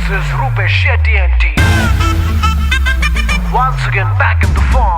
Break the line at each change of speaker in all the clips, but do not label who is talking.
This is Rupesh Shetty and team. Once again back in the form.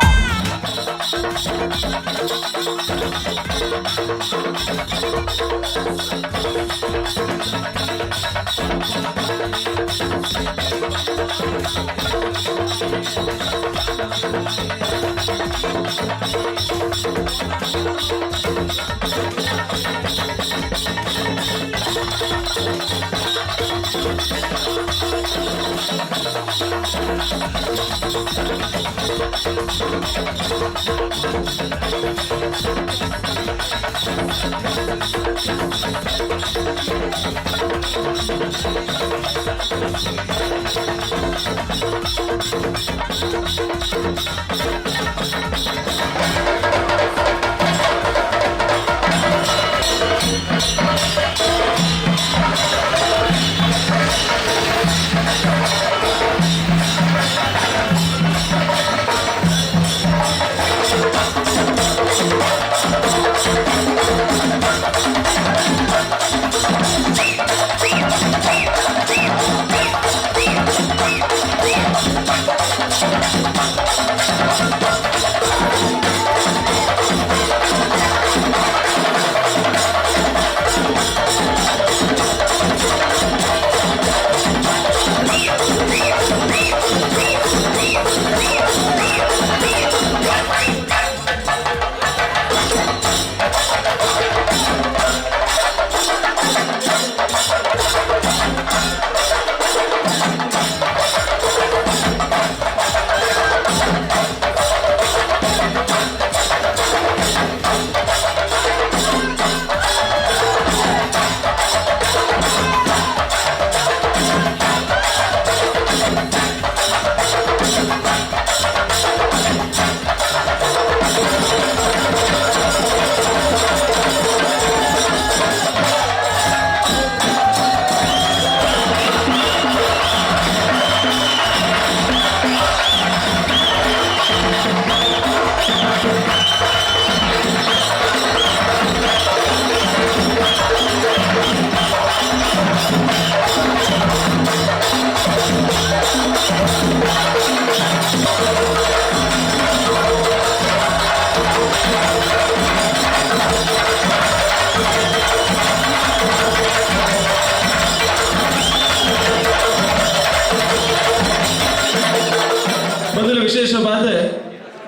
ವಿಶೇಷವಾದ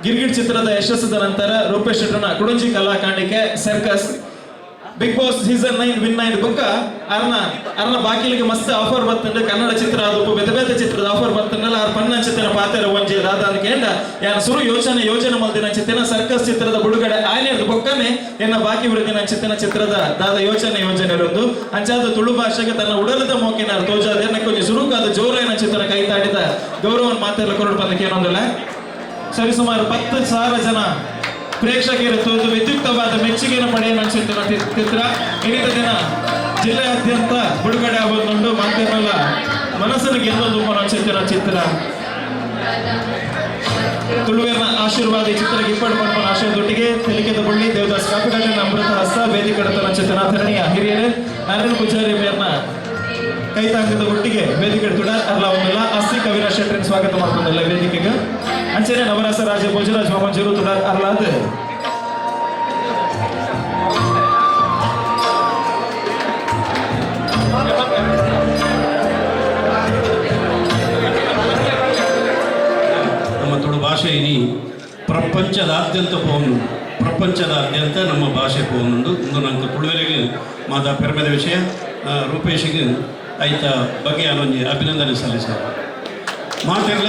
ಗಿರ್ಗಿಟ್ ಚಿತ್ರದ ಯಶಸ್ಸಿನ ನಂತರ ರೂಪೇಶ್ ಶೆಟ್ಟರ್ನ ಕುಡಂಜಿ ಕಲಾಕಾಂಡಿಕೆ Circus Bigg Boss season 9 win ಆಯ್ದ ಬೊಕ್ಕ ಅರ್ನ ಬಾಕಿಲಿಗೆ ಮಸ್ತ್ ಆಫರ್ ಬರ್ತಂಡೆ ಕನ್ನಡ ಚಿತ್ರ ಅದು ಬೇತೆ ಬೇತೆ ಚಿತ್ರದ ಆಫರ್ ಬರ್ತಂಡಲ್ಲ ಆರ್ ಪನ್ನ ಚಿತ್ರ ಪಾತೆರ ಒಂಜಿ ದಾದಾದ ಕೇಂದ್ರ ಯಾನ ಸುರು ಯೋಚನೆ ಮಲ್ದಿನ ಚಿತ್ರ ಸರ್ಕಸ್ ಚಿತ್ರದ ಬಿಡುಗಡೆ ಆಯ್ನೆರ್ದು ಬೊಕ್ಕನೆ ಎನ್ನ ಬಾಕಿ ಉಳಿದಿನ ಚಿತ್ರದ ದಾದ ಯೋಚನೆ ಇರೊಂದು ಅಂಚಾದ ತುಳು ಭಾಷೆಗೆ ತನ್ನ ಉಡಲದ ಮೋಕಿನ ತೋಜಾದ ಎನ್ನ ಕೊಂಚ ಸುರುಕಾದ ಜೋರಾಯಿನ ಚಿತ್ರ ಕೈತಾಡಿದ ಗೌರವನ್ ಮಾತೆಲ್ಲ ಕೊರಡು ಪದಕ್ಕೆ ಏನೊಂದಿಲ್ಲ ಸರಿಸುಮಾರು 10,000 ಜನ ಪ್ರೇಕ್ಷಕರು ತೋದು ವಿದ್ಯುಕ್ತವಾದ ಮೆಚ್ಚುಗೆಯನ್ನು ಪಡೆಯಲು ಚಿತ್ರ ಇನಿತ ದಿನ ಜಿಲ್ಲೆಯಾದ್ಯಂತ ಬಿಡುಗಡೆ ಆಗೋದುಂಡು ಮಾತೆಲ್ಲ ಮನಸ್ಸನ್ನು ಗೆಲ್ಲೊಂದು ಚಿತ್ರ ತುಳುವಿನ ಆಶೀರ್ವಾದ ಈ ಚಿತ್ರಕ್ಕೆ ಇಪ್ಪಡು ಪಡ್ಕೊಂಡು ಆಶೀರ್ವಾದೊಟ್ಟಿಗೆ ತೆಲಿಕೆದ ಬಳ್ಳಿ ದೇವದಾಸ್ ಕಾಪಿಡಲಿನ ಅಮೃತ ಹಸ್ತ ವೇದಿಕೆ ಕಡತನ ಚಿತ್ರನಾಥರಣೀಯ ಹಿರಿಯರು ಅರವಿಂದ್ ಪೂಜಾರಿ ಮೇರ್ನ ಕೈತಾಂಗದ ಒಟ್ಟಿಗೆ ವೇದಿಕೆ ತುಡ ಅರ್ಲ ಒಂದಿಲ್ಲ ಅಸ್ತಿ ಕವಿರಾಜ್ ಶೆಟ್ಟರ್ ಸ್ವಾಗತ ಮಾಡ್ಕೊಂಡಲ್ಲ ವೇದಿಕೆಗೆ ಅಂಚನೆ ನವರಸ ರಾಜ ಭೋಜರಾಜ್ ಮಾಮಂಜೂರು ತುಡ ಅರ್ಲಾದ
ನಮ್ಮ ತುಳು ಭಾಷೆ ಇನಿ ಪ್ರಪಂಚದಾದ್ಯಂತ ಪ್ರಪಂಚದಾದ್ಯಂತ ನಮ್ಮ ಭಾಷೆ ಹೋಗುನುಂಡು ಇಂದು ನಂಗೆ ತುಳುವರೆಗೆ ಮಾತಾ ಪೆರ್ಮೆದ ವಿಷಯ ರೂಪೇಶಿಗೆ ಐತ ಬಗ್ಗೆ ಅವನಿಗೆ ಅಭಿನಂದನೆ ಸಲ್ಲಿಸ ಮಾತೆಲ್ಲ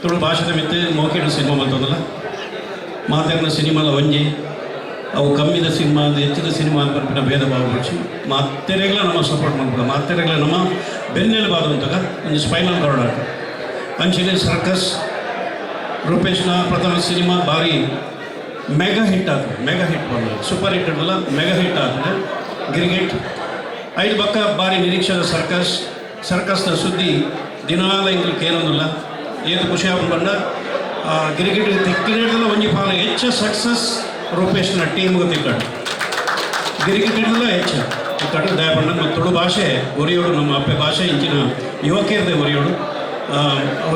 ತುಳು ಭಾಷೆದ ಮಿತ್ತೆ ಮೋಕೆಡು ಸಿನಿಮಾ ಬಂತದಲ್ಲ ಮಾತೆಲ್ಲ ಸಿನಿಮಾಲ ಒಂಜಿ ಅವು ಕಮ್ಮಿದ ಸಿನಿಮಾ ಹೆಚ್ಚಿದ ಸಿನಿಮಾ ಬರ್ಪಿನ ಭೇದ ಭಾವ ಬಿಡಿಸಿ ಮಾತೆರೆಗಳ ನಮ್ಮ ಸಪೋರ್ಟ್ ಮಾಡ್ಬೇಕು ಮಾತೆರೆಗಳ ನಮ್ಮ ಬೆನ್ನೆಲು ಬಾದಂತಾಗ ಒಂದು ಸ್ಪೈನಲ್ ಕಾರ್ಡ್ ಆಟ ಅಂಚಿನ ಸರ್ಕಸ್ ರೂಪೇಶ್ನ ಪ್ರಥಮ ಸಿನಿಮಾ ಭಾರಿ ಮೆಗಾ ಹಿಟ್ ಆಗ್ತದೆ ಮೆಗಾ ಹಿಟ್ ಬಂದ ಸೂಪರ್ ಹಿಟ್ ಅಲ್ಲ ಮೆಗಾ ಹಿಟ್ ಆಗ್ತದೆ ಗಿರಿಗೆಟ್ ಐದು ಪಕ್ಕ ಭಾರಿ ನಿರೀಕ್ಷೆದ ಸರ್ಕಸ್ನ ಸುದ್ದಿ ದಿನಾಲ ಇಂಗ್ಲಿಕ್ಕೆ ಏನೊಂದಿಲ್ಲ ಏದು ಖುಷಿ ಬಂದ ಗಿರಿಗಿರಿ ತಿಕ್ಕಿನೆಲ್ಲ ಒಂಜಿ ಪಾಲ ಹೆಚ್ಚು ಸಕ್ಸಸ್ ರೂಪೇಶ್ನ ಟೀಮ್ಗೆ ತಿಕ್ಕಡು ಗಿರಿಗಿರಿನೆಲ್ಲ ಹೆಚ್ಚು ಕಟ್ಟು ದಯಪಂಡ ನಮ್ಮ ತುಳು ಭಾಷೆ ಒರಿಯೋಡು ನಮ್ಮ ಅಪ್ಪೆ ಭಾಷೆ ಇಂಚಿನ ಯುವಕೇರ್ದೆ ಒರಿಯೋಡು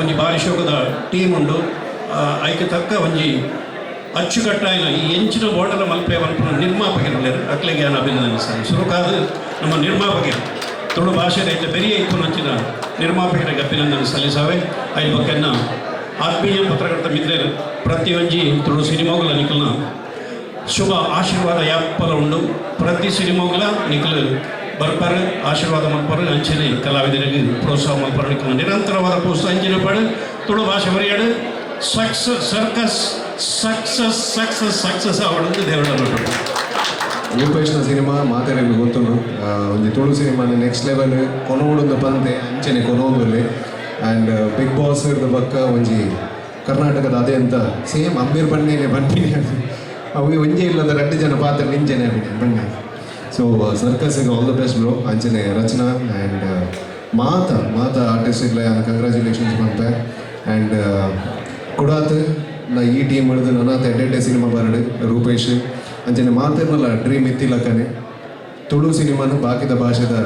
ಒಂಜಿ ಭಾರಿ ಶೋಕದ ಟೀಮ್ ಉಂಡು ಐಕೆ ತಕ್ಕ ಒಂಜಿ ಅಚ್ಚುಕಟ್ಟಾಯಿನ ಈ ಎಂಚಿನ ಬೋರ್ಡರ ಮಲ್ಪೆ ಮಲ್ಪನ ನಿರ್ಮಾಪಕರು ಅಕ್ಲೆಗೆ ನಾನು ಅಭಿನಂದನೆ ಸರ್ ಸುರುಕಾದ ನಮ್ಮ ನಿರ್ಮಾಪಕರು ತುಳು ಭಾಷೆ ರೈತ ಬೆರಿಯ ಇತ್ತು ನಂಚಿನ ನಿರ್ಮಾಪಕರಿಗೆ ಅಭಿನಂದನೆ ಸಲ್ಲಿಸಾವೆ ಐದು ಬಗ್ಗೆನ ಆತ್ಮೀಯ ಪತ್ರಕರ್ತ ಮಿತ್ರರು ಪ್ರತಿಯೊಂಜಿ ತುಳು ಸಿನಿಮಾಗಳ ನಿಖಲ್ನ ಶುಭ ಆಶೀರ್ವಾದ ಯಾಪಲ ಉಂಡು ಪ್ರತಿ ಸಿನಿಮಾಗಳ ನಿಖಲು ಬರ್ಪರು ಆಶೀರ್ವಾದ ಮಲ್ಪರು ಅಂಚನೆ ಕಲಾವಿದರಿಗೆ ಪ್ರೋತ್ಸಾಹ ಮಲ್ಪರು ನಿಖಲು ನಿರಂತರವಾದ ಪ್ರೋತ್ಸಾಹ ಅಂಚಿನ ಪಡು ತುಳು ಭಾಷೆ ಬರೆಯಾಡು ಸರ್ಕಸ್ ಸಕ್ಸಸ್ ಅವಳಂದು ದೇವರ
ರೂಪೇಶ್ನ ಸಿನಿಮಾ ಮಾತಾಡಲು ಗೊತ್ತುಂಡು ಒಂದು ತುಳು ಸಿನಿಮಾನ ನೆಕ್ಸ್ಟ್ ಲೆವೆಲ್ ಕೊನೋಡೊಂದು ಬಂದೆ ಅಂಚನೆ ಕೊನೋದಲ್ಲಿ ಆ್ಯಂಡ್ ಬಿಗ್ ಬಾಸ್ ಇರ್ದ ಪಕ್ಕ ಒಂಜಿ ಕರ್ನಾಟಕದ ಅದೇ ಅಂತ ಸೇಮ್ ಅಂಬೀರ್ ಬನ್ನೇನೆ ಬನ್ನಿ ಅವು ಒಂಜೇ ಇಲ್ಲದ 2 ಜನ ಪಾತ್ರ ನಿಂಚನೆ ಬನ್ನಿ ಸೊ ಸರ್ಕಸ್ಗೆ ಆಲ್ ದ ಬೆಸ್ಟ್ ಬ್ರೋ ಅಂಚನೆ ರಚನಾ ಆ್ಯಂಡ್ ಮಾತ ಆರ್ಟಿಸ್ಟ್ ಕಂಗ್ರ್ಯಾಚುಲೇಷನ್ಸ್ ಬಂತೆ ಆ್ಯಂಡ್ ಕುಡಾತ್ ನಾ ಈ ಟೀಮ್ ಹಿಡಿದು ನನ್ನ ಎಡ್ಡೆ ಸಿನಿಮಾ ಬರಡು ರೂಪೇಶ್ ಅಂಚನೆ ಮಾತಿರ್ನಲ್ಲ ಡ್ರೀಮ್ ಇತ್ತಿಲಕ್ಕನೆ ತುಳು ಸಿನಿಮಾನ ಬಾಕಿದ ಭಾಷೆದ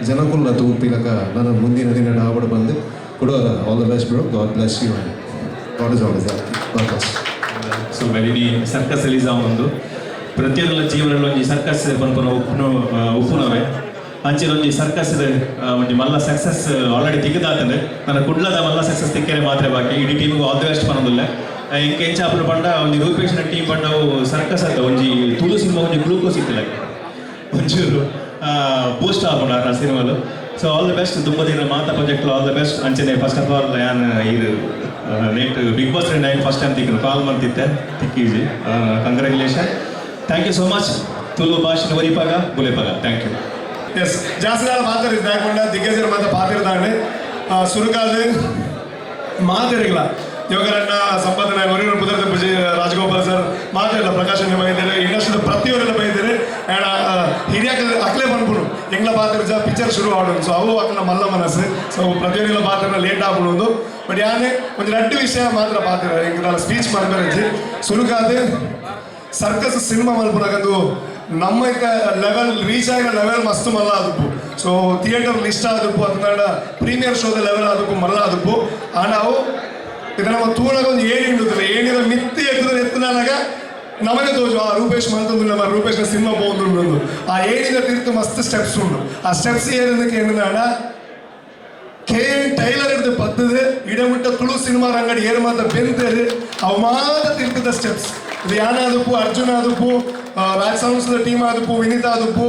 ಜನಕುಲ್ಲ ತೂರ್ಪಿಲಕ ನನ್ನ ಮುಂದಿನ ದಿನ ಆವಡು ಬಂದು ಕೊಡೋರ all the best bro God bless you God is all God bless
so very Circus release ಆವೊಂದು ಪ್ರತಿಯೊಂದು ಜೀವನದಲ್ಲಿ ಒಂಜಿ ಸರ್ಕಸ್ ಪನ್ಪುನ ಉಪ್ಪುನವೆ ಅಂಚಿನ ಒಂಜಿ ಸರ್ಕಸ್ ಒಂಜಿ ಮಲ್ಲ ಸಕ್ಸಸ್ ಆಲ್ರೆಡಿ ತಿಕ್ಕದಾತಂದ್ರೆ ನನ್ನ ಕುಡ್ಲದ ಮಲ್ಲ ಸಕ್ಸಸ್ ತಿಕ್ಕರೆ ಮಾತ್ರ ಬಾಕಿ ಇಡೀ ಟೀಮ್ಗೆ ಆಲ್ ದಿ ಬೆಸ್ಟ್ ಪನ್ನೋದಿಲ್ಲ ಇಂಕೆ ಎಂಚಾಪುರ ಪಂಡ ಒಂಜಿ ರೂಪೇಶ್ನ ಟೀಮ್ ಪಂಡವು ಸರ್ಕಸ್ ಅಂತ ಒಂಜಿ ತುಳು ಸಿನಿಮಾ ಒಂಜಿ ಗ್ಲೂಕೋಸ್ ಇತ್ತಿಲ್ಲ ಒಂಚೂರು ಬೂಸ್ಟ್ ಆಪುಂಡು ಆ ಸಿನಿಮಾಲು ಸೊ ಆಲ್ ದ ಬೆಸ್ಟ್ ತುಂಬ ದಿನ ಮಾತಾ ಪ್ರಾಜೆಕ್ಟ್ ಆಲ್ ದ ಬೆಸ್ಟ್ ಅಂಚನೆ ಫಸ್ಟ್ ಆಫ್ ಆಲ್ ಯಾನ್ ಇದು ನೆಕ್ಸ್ಟ್ ಬಿಗ್ ಬಾಸ್ ನಾನು ಫಸ್ಟ್ ಟೈಮ್ ತಿಕ್ಕನು ಕಾಲ್ ಮಾಡ್ತಿದ್ದೆ ತಿಕ್ಕೀಜಿ congratulation thank you so much Tulu ಭಾಷೆ ಒರಿಪಾಗ ಬುಲೆಪಾಗ ಥ್ಯಾಂಕ್ ಯು
ಎಸ್ ಜಾಸ್ತಿ ಮಾತಾಡಿದ್ದು ಯಾಕೊಂಡ ದಿಗ್ಗಜರು ಮಾತ್ರ ಪಾತಿರ್ತಾಂಡೆ ಸುರುಕಾದ ಮಾತಾಡಿಲ್ಲ ಇವಾಗರನ್ನ ಸಂಪಾದನೆ ಒರಿಯರು ಪುತ್ರ ಪೂಜೆ ರಾಜಗೋಪಾಲ್ ಸರ್ ಮಾತಾಡಿಲ್ಲ ಪ್ರಕಾಶನ ಬೈದಿದ್ದಾರೆ ಇಂಡಸ್ಟ್ರಿದ ಪ್ರತಿಯೊಬ್ಬರೆಲ್ಲ ಬೈದಿದ್ದಾರೆ ಆ್ಯಂಡ್ ಹಿರಿಯ ಅಕ್ಲೇ ಬಂದ್ಬಿಡು ಎಂಗ್ಲ ಪಾತ್ರ ಪಿಕ್ಚರ್ ಶುರು ಆಡೋದು ಸೊ ಅವು ಅಕ್ಲ ಮಲ್ಲ ಮನಸ್ಸು ಸೊ ಪ್ರತಿಯೊಬ್ಬರೆಲ್ಲ ಪಾತ್ರ ಲೇಟ್ ಆಗ್ಬಿಡೋದು ಬಟ್ ಯಾನೇ ಒಂದು 2 ವಿಷಯ ಮಾತ್ರ ಪಾತ್ರ ಎಂಗೆ ಸ್ಪೀಚ್ ಮಾಡ್ಬೇಕು ಸುರುಕಾದ ಸರ್ಕಸ್ ಸಿನಿಮಾ ಮಲ್ಪುನಾಗಂದು ನಮ್ಮ ಲೆವೆಲ್ ರೀಚ್ ಆಗಿನ ಲೆವೆಲ್ ಮಸ್ತ್ ಮಲ್ಲ ಆದಪ್ಪು ಸೊ ಥಿಯೇಟರ್ ಲಿಸ್ಟ್ ಆದಪ್ಪು ಅದನ್ನ ಪ್ರೀಮಿಯರ್ ಶೋದ ಲೆವೆಲ್ ಆದಪ್ಪು ಮಲ್ಲ ಆದಪ್ಪು ಆ ನಾವು ಇದು ನಮ್ಮ ತೂಣಗ ಒಂದು ಏಣಿ ಉಂಟುತ್ತಲ್ಲ ಏಣಿದ ಮಿತ್ತಿ ಎತ್ತನಾಗ ನಮಗೆ ತೋಜು ಆ ರೂಪೇಶ್ ಮಂತಂದು ನಮ್ಮ ರೂಪೇಶ್ನ ಸಿನಿಮಾ പോകുന്നുണ്ട് ಆ ಏಣಿದ ತಿರ್ತು ಮಸ್ತ್ ಸ್ಟೆಪ್ಸ್ ಉಂಟು ಆ ಸ್ಟೆಪ್ಸ್ ಏನಕ್ಕೆ ಏನಂದ KN ಟೈಲರ್ ಹಿಡಿದು ಪದ್ದದು ಇಡಮುಟ್ಟ ತುಳು ಸಿನಿಮಾ ರಂಗಡಿ ಏರು ಮಾತ್ರ ಬೆಂತರು ಅವು ಮಾತ್ರ ತಿರ್ತದ ಸ್ಟೆಪ್ಸ್ ಇದು ಯಾನಾದಪ್ಪು ಅರ್ಜುನ್ ಆದಪ್ಪು ರಾಜ್ ಸಂಸ್ಥದ ಟೀಮ್ ಆದಪ್ಪು ವಿನೀತ್ ಆದಪ್ಪು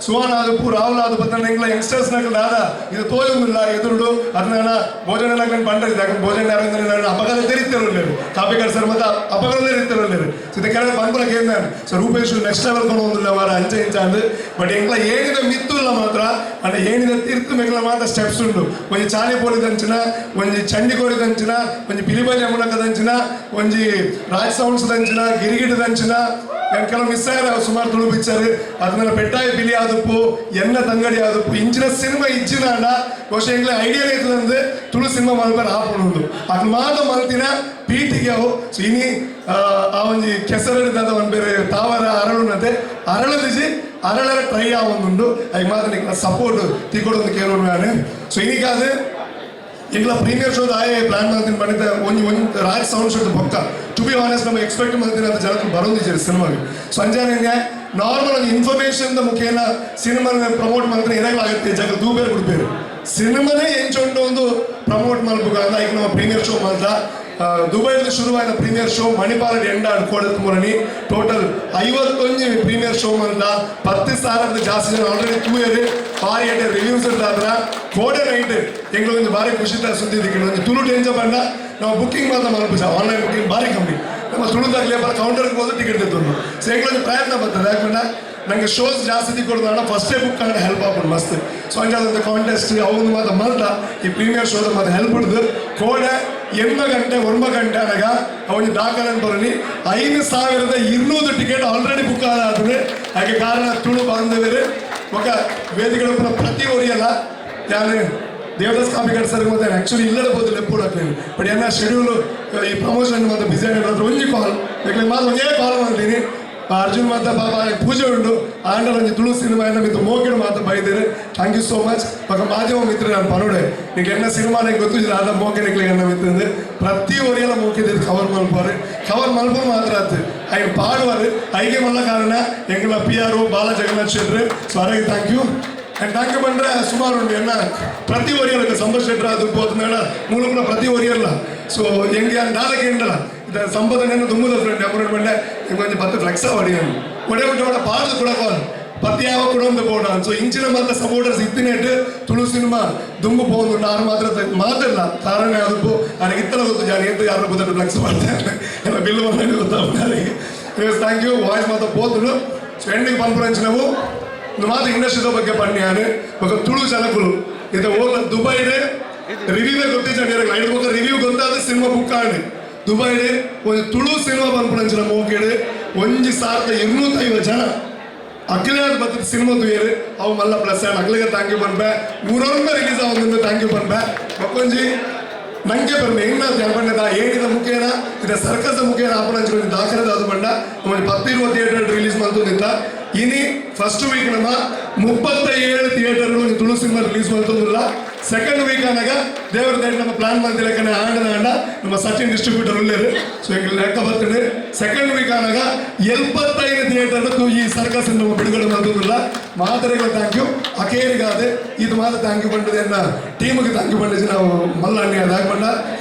ಸುಹಾನ್ ಆದಪ್ಪು ರಾಹುಲ್ ಆದಪ್ಪು ನನ್ನ ಎಂಗ್ಲ ಯಂಗ್ಸ್ಟರ್ಸ್ ನಾದ ಇದು ತೋಜೊಂದಿಲ್ಲ ಎದುರುಡು ಅದನ್ನ ಭೋಜನ ನಾನು ಬಂದಿದ್ದೆ ಯಾಕಂದ್ರೆ ಭೋಜನ ಯಾರಂದ್ರೆ ನಾನು ಅಪಘಾತ ತೆರೀತಿರಲಿಲ್ಲ ಕಾಪಿಕರ್ ಸರ್ ಮತ್ತೆ ಅಪಘಾತ ತೆರೀತಿರಲಿಲ್ಲ ಸೊ ಇದಕ್ಕೆ ಬಂದ್ಕೊಳಕ್ ಏನ್ ನಾನು ಸೊ ರೂಪೇಶ್ ನೆಕ್ಸ್ಟ್ ಲೆವೆಲ್ ಕೊಡೋದಿಲ್ಲ ಅವರ ಅಂಚೆ ಇಂಚ ಅಂದು ಬಟ್ ಎಂಗ್ಲ ಏನಿದ ಮಿತ್ತು ಇಲ್ಲ ಮಾತ್ರ ಅಂದ್ರೆ ಏನಿದ ತೀರ್ತು ಮೆಗ್ಲ ಮಾತ್ರ ಸ್ಟೆಪ್ಸ್ ಉಂಟು ಒಂಜಿ ಚಾಲಿ ಪೋಲಿದಂಚಿನ ಒಂಜಿ ಚಂಡಿ ಕೋರಿದಂಚಿನ ಒಂಜಿ ಪಿಲಿಬಾಜಿ ಮುಣಕದಂಚಿನ ಒಂಜಿ ರಾಜ್ ಸೌಂಡ್ಸ್ ದಂಚಿನ ಗಿರಿಗಿಡದಂಚಿನ ಕೆಲವು ಮಿಸ್ ಆಗಿದೆ ಸುಮಾರು ತುಳು ಪಿಕ್ಚರ್ ಅದನ್ನ ಪೆಟ್ಟಾಯಿ ಬಿಲಿ ಆದಪ್ಪು ಎನ್ನ ತಂಗಡಿ ಆದಪ್ಪು ಇಂಚಿನ ಸಿನಿಮಾ ಇಚ್ಚಿನ ಬಹುಶಃ ಎಂಗ್ಲ ಐಡಿಯಾ ಐತದಂದ್ರೆ ತುಳು ಸಿನಿಮಾ ಮಲ್ಪರ ಹಾಪುಣುಂಡು ಅದು ಮಾತ ಮಲ್ತಿನ ಪೀಟಿಗೆ ಅವು ಸೊ ಇನಿ ಆ ಒಂಜಿ ಕೆಸರಡಿದ ಒಂದು ಬೇರೆ ತಾವರ ಅರಳುನತೆ ಅರಳದಿಸಿ ಅರಳರ ಟ್ರೈ ಆವೊಂದುಂಡು ಅದಕ್ಕೆ ಮಾತ್ರ ನಿಂಗೆ ಸಪೋರ್ಟ್ ತಿಕ್ಕೊಡೋದು ಕೇಳೋಣ ನಾನು ಸೊ ಇನಿಕಾದ ಈಗಲ ಪ್ರೀಮಿಯರ್ ಶೋದ ಆಯೇ ಪ್ಲಾನ್ ಮಾಡ್ತೀನಿ ಮಾಡಿದ್ದೆ ಒಂದು ರಾಜ್ ಸೌಂಡ್ ಶೋದ ಪಕ್ಕ ಟು ಬಿ ಆನೆಸ್ಟ್ ನಮಗೆ ಎಕ್ಸ್ಪೆಕ್ಟ್ ಮಾಡ್ತೀನಿ ಅಂತ ಜನಕ್ಕೆ ಬರೋದಿದ್ದೀರಿ ಸಿನಿಮಾಗೆ ಸಂಜೆ ನಾರ್ಮಲ್ ಒಂದು ಇನ್ಫಾರ್ಮೇಷನ್ ಮುಖೇನ ಸಿನಿಮಾ ಪ್ರಮೋಟ್ ಮಾಡಿದ್ರೆ ಏನಾಗಲಾಗುತ್ತೆ ಜಗ ದೂಬೇರು ಬಿಡ್ಬೇರು ಸಿನಿಮಾನೇ ಎಂಚೊಂಡು ಒಂದು ಪ್ರಮೋಟ್ ಮಾಡ್ಬೇಕು ಅಂತ ಈಗ ನಾವು ಪ್ರೀಮಿಯರ್ ಶೋ ಮಾಡ್ದ ದುಬೈಲಿ ಶುರುವಾದ ಪ್ರೀಮಿಯರ್ ಶೋ ಮಣಿಪಾಲ ಎಂಡ ಅನ್ಕೊಡೋದು ಮೂರನಿ ಟೋಟಲ್ 51 ಪ್ರೀಮಿಯರ್ ಶೋ ಮಾಡ್ದ 10,000 ಜಾಸ್ತಿ ಜನ ಆಲ್ರೆಡಿ ತೂಯರು ಭಾರಿ ಅಡ್ಡೆ ರಿವ್ಯೂಸ್ ಇರ್ತಾದ್ರ ಕೋಡೆ ನೈಟ್ ಎಂಗ್ಳೊಂದು ಭಾರಿ ಖುಷಿ ಸುದ್ದಿ ಒಂದು ತುಳು ಟೆಂಜ ಬಂದ ನಾವು ಬುಕ್ಕಿಂಗ್ ಮಾತ್ರ ಮಾಡ್ಬೋದು ಆನ್ಲೈನ್ ಬುಕ್ಕಿಂಗ್ ಭಾರಿ ಕಮ್ಮಿ ನಮ್ಮ ತುಳುದಾಗಲಿ ಕೌಂಟರ್ಗೆ ಹೋದ್ರೆ ಟಿಕೆಟ್ ತೆಗೆದು ಸೊ ಎಂಗ್ಳೊಂದು ಪ್ರಯತ್ನ ಬರ್ತದೆ ಯಾಕಂದ್ರೆ ನಂಗೆ ಶೋಸ್ ಜಾಸ್ತಿ ಕೊಡೋಣ ಫಸ್ಟೇ ಬುಕ್ ಆಗಡೆ ಹೆಲ್ಪ್ ಆಗ್ಬೋದು ಮಸ್ತ್ ಸೊ ಹಂಗೆ ಕಾಂಟೆಸ್ಟ್ ಅವನು ಮಾತ್ರ ಮಲ್ತ ಈ ಪ್ರೀಮಿಯರ್ ಶೋದ ಮತ್ತೆ ಹೆಲ್ಪ್ ಹಿಡಿದು ಕೋಡೆ 8 ಗಂಟೆ 9 ಗಂಟೆ ಅನಾಗ ಅವನು ದಾಖಲೆ ಬರಲಿ 5,200 ಟಿಕೆಟ್ ಆಲ್ರೆಡಿ ಬುಕ್ ಆದ್ರೆ ಹಾಗೆ ಕಾರಣ ತುಳು ಬಾಂಧವ್ಯರು ఒక ವೇದಿಕೆ ಪ್ರತಿ ಒರಿಯಲ್ಲ ಯಾರು ದೇವದಾಸ್ ಕಾಪಿಕರ್ ಸರ್ ಮತ್ತೆ ಆ್ಯಕ್ಚುಲಿ ಇಲ್ಲದ ಬೋದಿಲ್ಲ ಎప్పుడు ಹಾಕ್ತೀನಿ ಬಟ್ ಏನ ಶೆಡ್ಯೂಲು ಈ ಪ್ರಮೋಷನ್ ಮತ್ತೆ ಬಿಸಿ ಆಗಿರೋದ್ರ ಒಂಜಿ ಕಾಲ್ ಯಾಕೆ ಮಾತ್ರ ಒಂದೇ ಕಾಲ್ ಮಾಡ್ತೀನಿ ಅರ್ಜುನ್ ಮಾತ ಪಾಪ ಪೂಜೆ ಉಂಡು ಆಂಡಲ ಒಂಜಿ ತುಳು ಸಿನಿಮಾ ಎನ್ನ ಮಿತ್ತು ಮೋಕಿಡು ಮಾತ ಬೈದೇರು. Thank you so much. ಪಕ್ಕ ಮಾಧ್ಯಮ ಮಿತ್ರ ನಾನು ಪನೋಡೆ ನಿಂಗೆ ಎನ್ನ ಸಿನಿಮಾ ನಂಗೆ ಗೊತ್ತಿಲ್ಲ ಅದ ಮೋಕೆನಿಕ್ಲಿ ಎನ್ನ ಮಿತ್ತಂದು ಪ್ರತಿ ಒರಿಯೆಲ್ಲ ಮೋಕಿದ್ರು ಕವರ್ ಮಲ್ಪರು ಮಾತ್ರ ಆಯ್ತು ಐಗೆ ಪಾಡುವಾರು ಐಗೆ ಮಲ್ಲ ಕಾರಣ ಎಂಗಳ ಪಿ ಆರ್ ಬಾಲ ಜಗನ್ನಾಥ್ ಶೆಟ್ರು. ಸೊ ಅವರಿಗೆ thank you. And thank you ಬಂದರೆ ಸುಮಾರು ಉಂಟು ಎನ್ನ ಪ್ರತಿ ಒರಿಯಲ್ಲ ಸಂಬರ್ ಶೆಟ್ರ ಅದು ಹೋದ್ಮೇಲೆ ಮೂಲಕ ಪ್ರತಿ ಒರಿಯಲ್ಲ. ಸೊ ಹೆಂಗೆ ನಾಲ್ಕು ಎಂಡಲ್ಲ ಇದು ಸಂಪಾದನೆಯನ್ನು ತುಂಬುದ ಫ್ರೆಂಡ್ ಅಪ್ರೋಡ್ ಬಂಡೆ ಹಿಂಗೆ ಕೊಂಚ 10 ಫ್ಲೆಕ್ಸ್ ಹೊಡೆಯೋನು ಒಡೆ ಬಿಟ್ಟು ಪಾಡ್ದು ಕೂಡ ಪತ್ತು ಯಾವ ಕೂಡ ಒಂದು ಬೋಡ. ಸೊ ಇಂಚಿನ ಮಾತ್ರ ಸಪೋರ್ಟರ್ಸ್ ಇತ್ತಿನೇಟ್ ತುಳು ಸಿನಿಮಾ ದುಂಬು ಪೋಂದು ನಾನು ಮಾತಿಲ್ಲ ಕಾರಣ ಅದಕ್ಕೂ ನನಗೆ ಇತ್ತಲ ಗೊತ್ತು ಜಾರಿ ಅಂತ ಯಾರು ಗೊತ್ತಾಗ ಫ್ಲೆಕ್ಸ್ ಮಾಡ್ತಾರೆ ಎಲ್ಲ ಬಿಲ್ ಬಂದಾಗ ಗೊತ್ತಾಗ. Thank you. ವಾಯ್ಸ್ ಮಾತ್ರ పోతుడు. ಸೊ ಎಂಡಿಗೆ ಪಂಪರಂಚಿನವು ಮಾತ್ರ ಇಂಡಸ್ಟ್ರೀದ ಬಗ್ಗೆ ಪನ್ಯಾನು ఒక ತುಳು ಜನಕುಲು ಇದು ಓಲ್ಲ ದುಬೈಡೆ ರಿವ್ಯೂವೇ ಗೊತ್ತಿದ್ದಾನೆ ಐದು ಬುಕ್ ರಿವ್ಯೂ ಗೊತ್ತಾದ ಸಿನಿಮಾ ಬುಕ್ ಆಡಿ ದುಬೈಡೆ ಒಂದು ತುಳು ಸಿನಿಮಾ ಪಂಪರಂಚಿನ ಮೋಕೆಡೆ 1250 ಜನ ಅಖಿಲಾದ ಬರ್ತದೆ ಸಿನಿಮಾ ತುಯರು ಅವು ಮಲ್ಲ ಪ್ಲಸ್ ಆ್ಯಂಡ್ ಅಗ್ಲಿಗೆ ಥ್ಯಾಂಕ್ ಯು ಪನ್ಪೆ ಊರೊಂದು ರಿಲೀಸ್ ಆಗೋದು ಥ್ಯಾಂಕ್ ಯು ಪನ್ಪೆ ಮಕ್ಕೊಂಜಿ ನಂಗೆ ಬರ್ಮೆ ಹೆಂಗ ಜನಪಂಡ ಏನಿದ ಮುಖೇನ ಇದು ಸರ್ಕಸ್ ಮುಖೇನ ಆಪಣಂಚು ದಾಖಲೆದ ಅದು ಬಂಡ 10-20 ಥಿಯೇಟರ್ ರಿಲೀಸ್ ಮಾಡ್ತಂದಿತ್ತ ಇನಿ ಫಸ್ಟ್ ವೀಕ್ ನಮ್ಮ 37 ಥಿಯೇಟರ್ ತುಳು ಸಿನಿಮಾ ರಿಲೀಸ್ ಮಾಡ್ತಂದಿಲ್ಲ. ಸೆಕೆಂಡ್ ವೀಕ್ ಆನಾಗ ದೇವರ ದಯೆ ನಮ್ಮ ಪ್ಲಾನ್ ಮಾಡ್ತಿಲ್ಲ ಆಂಡ ನಮ್ಮ ಸಚಿನ್ ಡಿಸ್ಟ್ರಿಬ್ಯೂಟರ್ ಉಳ್ಳೇರು. ಸೊ ಈಗ ಲೆಕ್ಕ ಬರ್ತೀನಿ ಸೆಕೆಂಡ್ ವೀಕ್ ಆನಾಗ 75 ಥಿಯೇಟರ್ ಈ ಸರ್ಕಸ್ ನಮ್ಮ ಬಿಡುಗಡೆ ಮಾಡ್ತಂದಿಲ್ಲ. ಮಾತರೆಗೆ ಥ್ಯಾಂಕ್ ಯು. ಅಕೇರಿಗಾದೆ ಇದು ಮಾತ್ರ ಥ್ಯಾಂಕ್ ಯು ಬಂದಿದೆ ಅನ್ನ ಟೀಮಿಗೆ ಥ್ಯಾಂಕ್ ಯು ಬಂದಿದ್ದು ನಾವು ಮಲ್ಲಣ್ಣಿ ಅದಾಗ ಬಂದ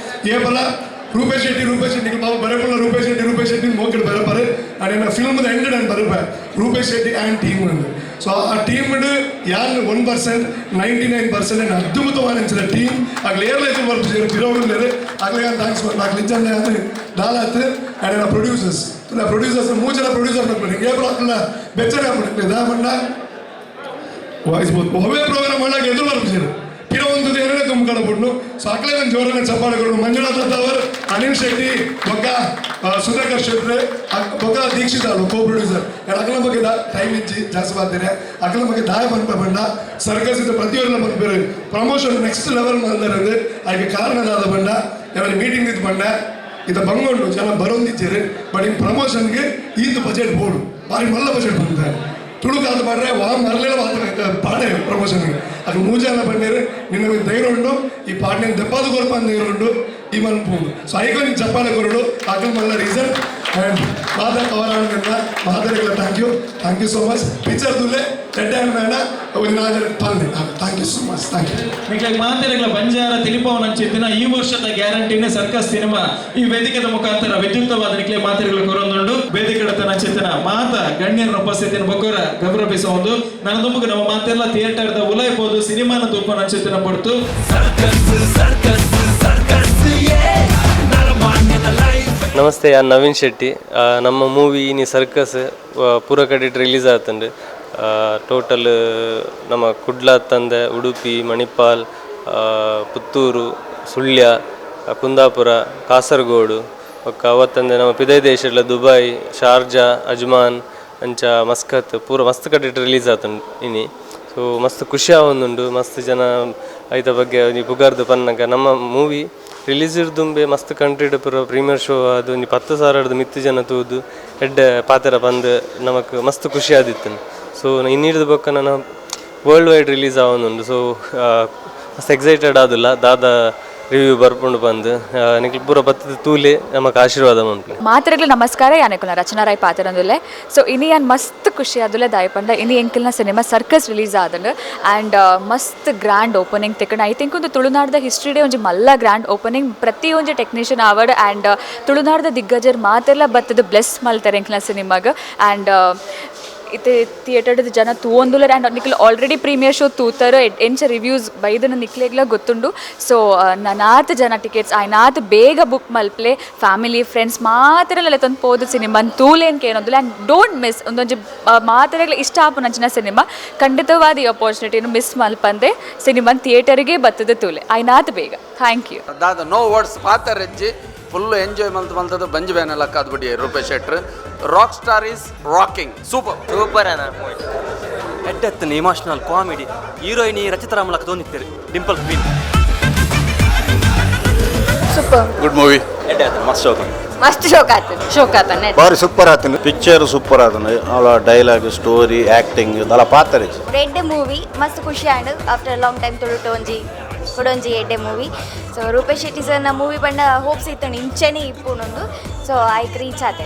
ಏಪಲ ರೂಪೇಶ್ ಶೆಟ್ಟಿ ಬಾಬು ಬರಪಲ್ಲ ರೂಪೇಶ್ ಶೆಟ್ಟಿ ಮೋಕೆಡ್ ಬರಪಾರು ಅದೇನ ಫಿಲ್ಮ್ದು ಎಂಡೆಡ್ ಅಂತ ಬರಪ ರೂಪೇಶ್ ಶೆಟ್ಟಿ ಆ್ಯಂಡ್ ಟೀಮ್ ಅಂದು. ಸೊ ಆ ಟೀಮ್ ಯಾರು 1% 99% ಅದ್ಭುತವಾದ ಟೀಮ್ ಆಗ್ಲಿ ಏರ್ಲೈಫ್ ವರ್ಕ್ ಪಿರೋಡ್ಲೇರು ಆಗ್ಲೇ ಥ್ಯಾಂಕ್ಸ್ నాకు నిజంగా అది దాలాత్ అండ్ నా ప్రొడ్యూసర్స్ మూజల ప్రొడ్యూసర్ నింಗೆ ಏಪ್ರಲ್ಲ ಬೆಚ್ಚನೆ ಆಗ್ಬಿಟ್ಟು ದಾಮಣ್ಣ ವಾಯ್ಸ್ ಒವೇ ಪ್ರೋಗ್ರಾಮ್ ಮಾಡಾಗ ಎದುರು ಬರ್ಬಿಟ್ಟಿರು ಪಿರೊಂದು ಏನೇ ತುಂಬಿಕೊಂಡು ಸೊ ಅಕ್ಲೇ ಒಂದು ಜೋರನ್ನ ಚಪ್ಪಾಳೆಗಳು ಮಂಜುನಾಥ್ ಅವರು ಅನಿಲ್ ಶೆಟ್ಟಿ ಬೊಕ್ಕ ಸುಧಾಕರ್ ಶೆಟ್ಟಿ ಬೊಕ್ಕ ದೀಕ್ಷಿತ್ ಅವರು ಕೋ ಪ್ರೊಡ್ಯೂಸರ್ ಅಕ್ಲ ಬಗ್ಗೆ ಟೈಮ್ ಇಚ್ಚಿ ಜಾಸ್ತಿ ಮಾಡ್ತಾರೆ ಅಕ್ಲ ಬಗ್ಗೆ ದಾಯ ಬಂದ ಸರ್ಕಸ್ ಇದು ಪ್ರತಿಯೊಂದು ಬಂದ್ಬೇರು ಪ್ರಮೋಷನ್ ನೆಕ್ಸ್ಟ್ ಲೆವೆಲ್ ಮಾಡಿದ್ರೆ ಅದಕ್ಕೆ ಕಾರಣದಾದ ಬಂಡ ಯಾವಾಗ ಮೀಟಿಂಗ್ ಇದು ಬಂಡ ಇದು ಬಂಗೊಂಡು ಜನ ಬರೋದಿದ್ದೀರಿ ಬಟ್ ಈ ಪ್ರಮೋಷನ್ಗೆ ಇದು ಬಜೆಟ್ ಬೋರ್ಡು ಭಾರಿ ಮಲ್ಲ ಬಜೆಟ್ ಬಂದಿದ್ದಾರೆ ತುಳುಕಾದ ಮಾಡ್ರೆ ಮರಲೆಲ್ಲ ಪಾಡೆ ಪ್ರಮೋಷನ್ಗೆ ಅದು ಮೂಜಾನ ಬಂದಿರು ನಿನ್ನ ಧೈರ್ಯ ಉಂಡು ಈ ಪಾಡ್ನ ದೆಪ್ಪದು ಕೊರಪ ಧೈರ್ಯ ಉಂಡು ಈ ಮಲ್ಪುಂಡು. ಸೊ ಐಕೋ ನೀನು ಚಪ್ಪಾಳೆ ಕೊರಡು ಅದು ಮಲ್ಲ ರೀಸನ್ ಆ್ಯಂಡ್ ಮಾದ ಕವರಾಣಿಂದ ಮಾದರಿಗಳ thank you so much. Picture ತುಲೆ ಚೆಡ್ಡೆ ಮೇಡ ತಂದೆ thank you so much. Thank you.
మీకు మాతేరగల బంజార తెలిపవన చెప్తిన ఈ ವರ್ಷದ ಗ್ಯಾರಂಟಿನ ಸರ್ಕಸ್ ಸಿನಿಮಾ ಈ ವೇದಿಕೆದ ಮುಖಾಂತರ ವಿದ್ಯುಕ್ತವಾದನಿಗೆ ಮಾತೇರಗಲ ಕೊರೊಂದುಂಡು ವೇದಿಕೆಡತನ ಚೆತ್ತಿನ ಮಾತ ಗಣ್ಯರ ಉಪಸ್ಥಿತಿನ ಬೊಕ್ಕರ ಗೌರವಿಸ ಒಂದು ನನ್ನ ತುಂಬುಗ ನಮ್ಮ ಮಾತೆಲ್ಲ ಥಿಯೇಟರ್ದ ಉಲೈಪೋದು ಸಿನಿಮಾನ ತೂಪನ ಚೆತ್ತಿನ ಪಡ್ತು
ನಮಸ್ತೆ ಯಾನ್ ನವೀನ್ ಶೆಟ್ಟಿ. ನಮ್ಮ ಮೂವಿ ಇನಿ ಸರ್ಕಸ್ ಪೂರ ಕಡೆ ರಿಲೀಸ್ ಆತಂಡು ಟೋಟಲ್ ನಮ್ಮ ಕುಡ್ಲಾತ್ತಂದೆ ಉಡುಪಿ ಮಣಿಪಾಲ್ ಪುತ್ತೂರು ಸುಳ್ಯ ಕುಂದಾಪುರ ಕಾಸರಗೋಡು ಅವತ್ತಂದೆ ನಮ್ಮ ಪಿದೈ ದೇಶಡ್ಲ ದುಬೈ ಶಾರ್ಜಾ ಅಜ್ಮಾನ್ ಅಂಚ ಮಸ್ಕತ್ ಪೂರ ಮಸ್ತ್ ಕಡೆ ರಿಲೀಸ್ ಆತುಂಡು ಇನಿ. ಸೊ ಮಸ್ತ್ ಖುಷಿ ಆವೊಂದುಂಡು ಮಸ್ತ್ ಜನ ಐತ ಬಗ್ಗೆ ಪುಗಾರ್ದು ಪನ್ನಗ ನಮ್ಮ ಮೂವಿ ರಿಲೀಸ್ ಇರ್ದುಂಬೆ ಮಸ್ತ್ ಕಂಟ್ರಿಡ್ ಪೂರ ಪ್ರೀಮಿಯರ್ ಶೋ ಅದು 10,000 ಮಿತ್ತು ಜನ ತೂದು ಎಡ್ಡ ಪಾತ್ರ ಬಂದು ನಮಕ್ ಮಸ್ತ್ ಖುಷಿ ಆದಿತ್ತು. ಸೊ ಇನ್ನಿಡ್ದು ಬೊಕ್ಕ ನಾನು ವರ್ಲ್ಡ್ ವೈಡ್ ರಿಲೀಸ್ ಆವೊಂದುಂಡು. ಸೊ ಮಸ್ತ್ ಎಕ್ಸೈಟೆಡ್ ಆದಿಲ್ಲ ದಾದ ರಿವ್ಯೂ ಬರ್ಪುಂಡು ಬಂದು ನಿಕ್ಲು ಪೂರ ಬತ್ತದ ತೂಲೆ ನಮಕ್ ಆಶೀರ್ವಾದ ಮಂತ್ಲಿ
ಮಾತರೆಗ್ಲು ನಮಸ್ಕಾರ ಯಾನಕುನ ರಚನಾ ರಾಯ್ ಪಾತರಂದುಲ್ಲೆ. ಸೊ ಇನಿ ಯಾನ್ ಮಸ್ತ್ ಖುಷಿ ಆದುಲ್ಲೆ ದಾಯಪಂಡ ಇನಿ ಎಂಕಲ್ನ ಸಿನಿಮಾ ಸರ್ಕಸ್ ರಿಲೀಸ್ ಆದಂಡು ಆ್ಯಂಡ್ ಮಸ್ತ್ ಗ್ರ್ಯಾಂಡ್ ಓಪನಿಂಗ್ ತೆಕ್ಕಂಡು ಐ ಥಿಂಕ್ ಒಂದು ತುಳುನಾಡ್ದ ಹಿಸ್ಟ್ರಿಡೇ ಒಂಜಿ ಮಲ್ಲ ಗ್ರ್ಯಾಂಡ್ ಓಪನಿಂಗ್ ಪ್ರತಿ ಒಂಜಿ ಟೆಕ್ನಿಷಿಯನ್ ಅವಾರ್ಡ್ ಆ್ಯಂಡ್ ತುಳುನಾಡ್ದ ದಿಗ್ಗಜರ್ ಮಾತೆಲ್ಲ ಬತ್ತದ ಬ್ಲೆಸ್ ಮಲ್ತಾರೆ ಎಂಕಲ್ನ ಸಿನಿಮಾಗ. ಆ್ಯಂಡ್ ಇತ್ತೆ ಥಿಯೇಟರ್ದ ಜನ ತೂವೊಂದುಲರ್ ಆ್ಯಂಡ್ ನಿಕ್ಲು ಆಲ್ರೆಡಿ ಪ್ರೀಮಿಯರ್ ಶೋ ತೂತಾರೋ ಎಂಚ ರಿವ್ಯೂಸ್ ಬೈದನ ನಿಕ್ಲೆಗ್ಲ ಗೊತ್ತುಂಡು. ಸೊ ನಾನಾತ್ ಜನ ಟಿಕೆಟ್ಸ್ ಆಯ್ನಾತ್ ಬೇಗ ಬುಕ್ ಮಲ್ಪ್ಲೆ ಫ್ಯಾಮಿಲಿ ಫ್ರೆಂಡ್ಸ್ ಮಾತೆರಲ್ಲ ತಂದು ಪೋದು ಸಿನಿಮಾನ್ ತೂಲೇನ್ ಕೇನೊಂದುಲ್ಲ ಆ್ಯಂಡ್ ಡೋಂಟ್ ಮಿಸ್ ಒಂದೊಂಜಿ ಮಾತೆರೆಗ್ಲ ಇಷ್ಟ ಆಪುನಂಚಿನ ಸಿನಿಮಾ ಖಂಡಿತವಾದ ಈ ಅಪರ್ಚುನಿಟಿನ ಮಿಸ್ ಮಲ್ಪಂದೆ ಸಿನಿಮಾನ್ ಥಿಯೇಟರ್ಗೆ ಬತ್ತದ ತೂಲೆ ಆಯ್ನಾತ್ ಬೇಗ. Thank you.
ದಾದ ನೋ ವರ್ಡ್ಸ್ ಪಾತರೆಜ್ಜಿ ಫುಲ್ಲು ಎಂಜಾಯ್ ಮಲ್ತದ್ದು ಬಂಜ್ ಬ್ಯಾನ್ ಎಲ್ಲ ಕಾದ್ಬಿಡಿ Rupesh Shetty rock star is rocking super
ಎಡ್ಡೆತ್ತನ ಇಮೋಷನಲ್ ಕಾಮಿಡಿ ಹೀರೋಯಿನ್ ರಚಿತಾ ರಾಮಲಕ್ಕ ತೋಂದಿತ್ತೀರಿ dimple queen
super
good movie
ಎಡ್ಡೆ ಮಸ್ತ್
ಮಸ್ತ್ ಶೋಕ್ ಆತನೆ
ಬಾರಿ ಸೂಪರ್ ಆತನು ಪಿಕ್ಚರ್ ಸೂಪರ್ ಆತನು ಅವಳ ಡೈಲಾಗ್ ಸ್ಟೋರಿ ಆಕ್ಟಿಂಗ್ ಅಲ್ಲ ಪಾತ್ರ
ಎಡ್ಡೆ ಮೂವಿ ಮಸ್ತ್ ಖುಷಿ ಆಂಡ್ ಆಫ್ಟರ್ ಲಾಂಗ್ ಟೈಮ್ ತೊಳುಟು ಕೊಡೊಂಜಿ ಎಡ್ಡೆ ಮೂವಿ ಸೊ ರೂಪೇಶ್ ಶೆಟ್ಟಿ ಸರ್ನ ಮೂವಿ ಬಂಡ ಹೋಪ್ಸ್ ಇತ್ತಂಡು ಇಂಚೆನೆ ಇಪ್ಪುನೊಂದು ಸೊ ಐಕ್ ರೀಚ್ ಆತೆ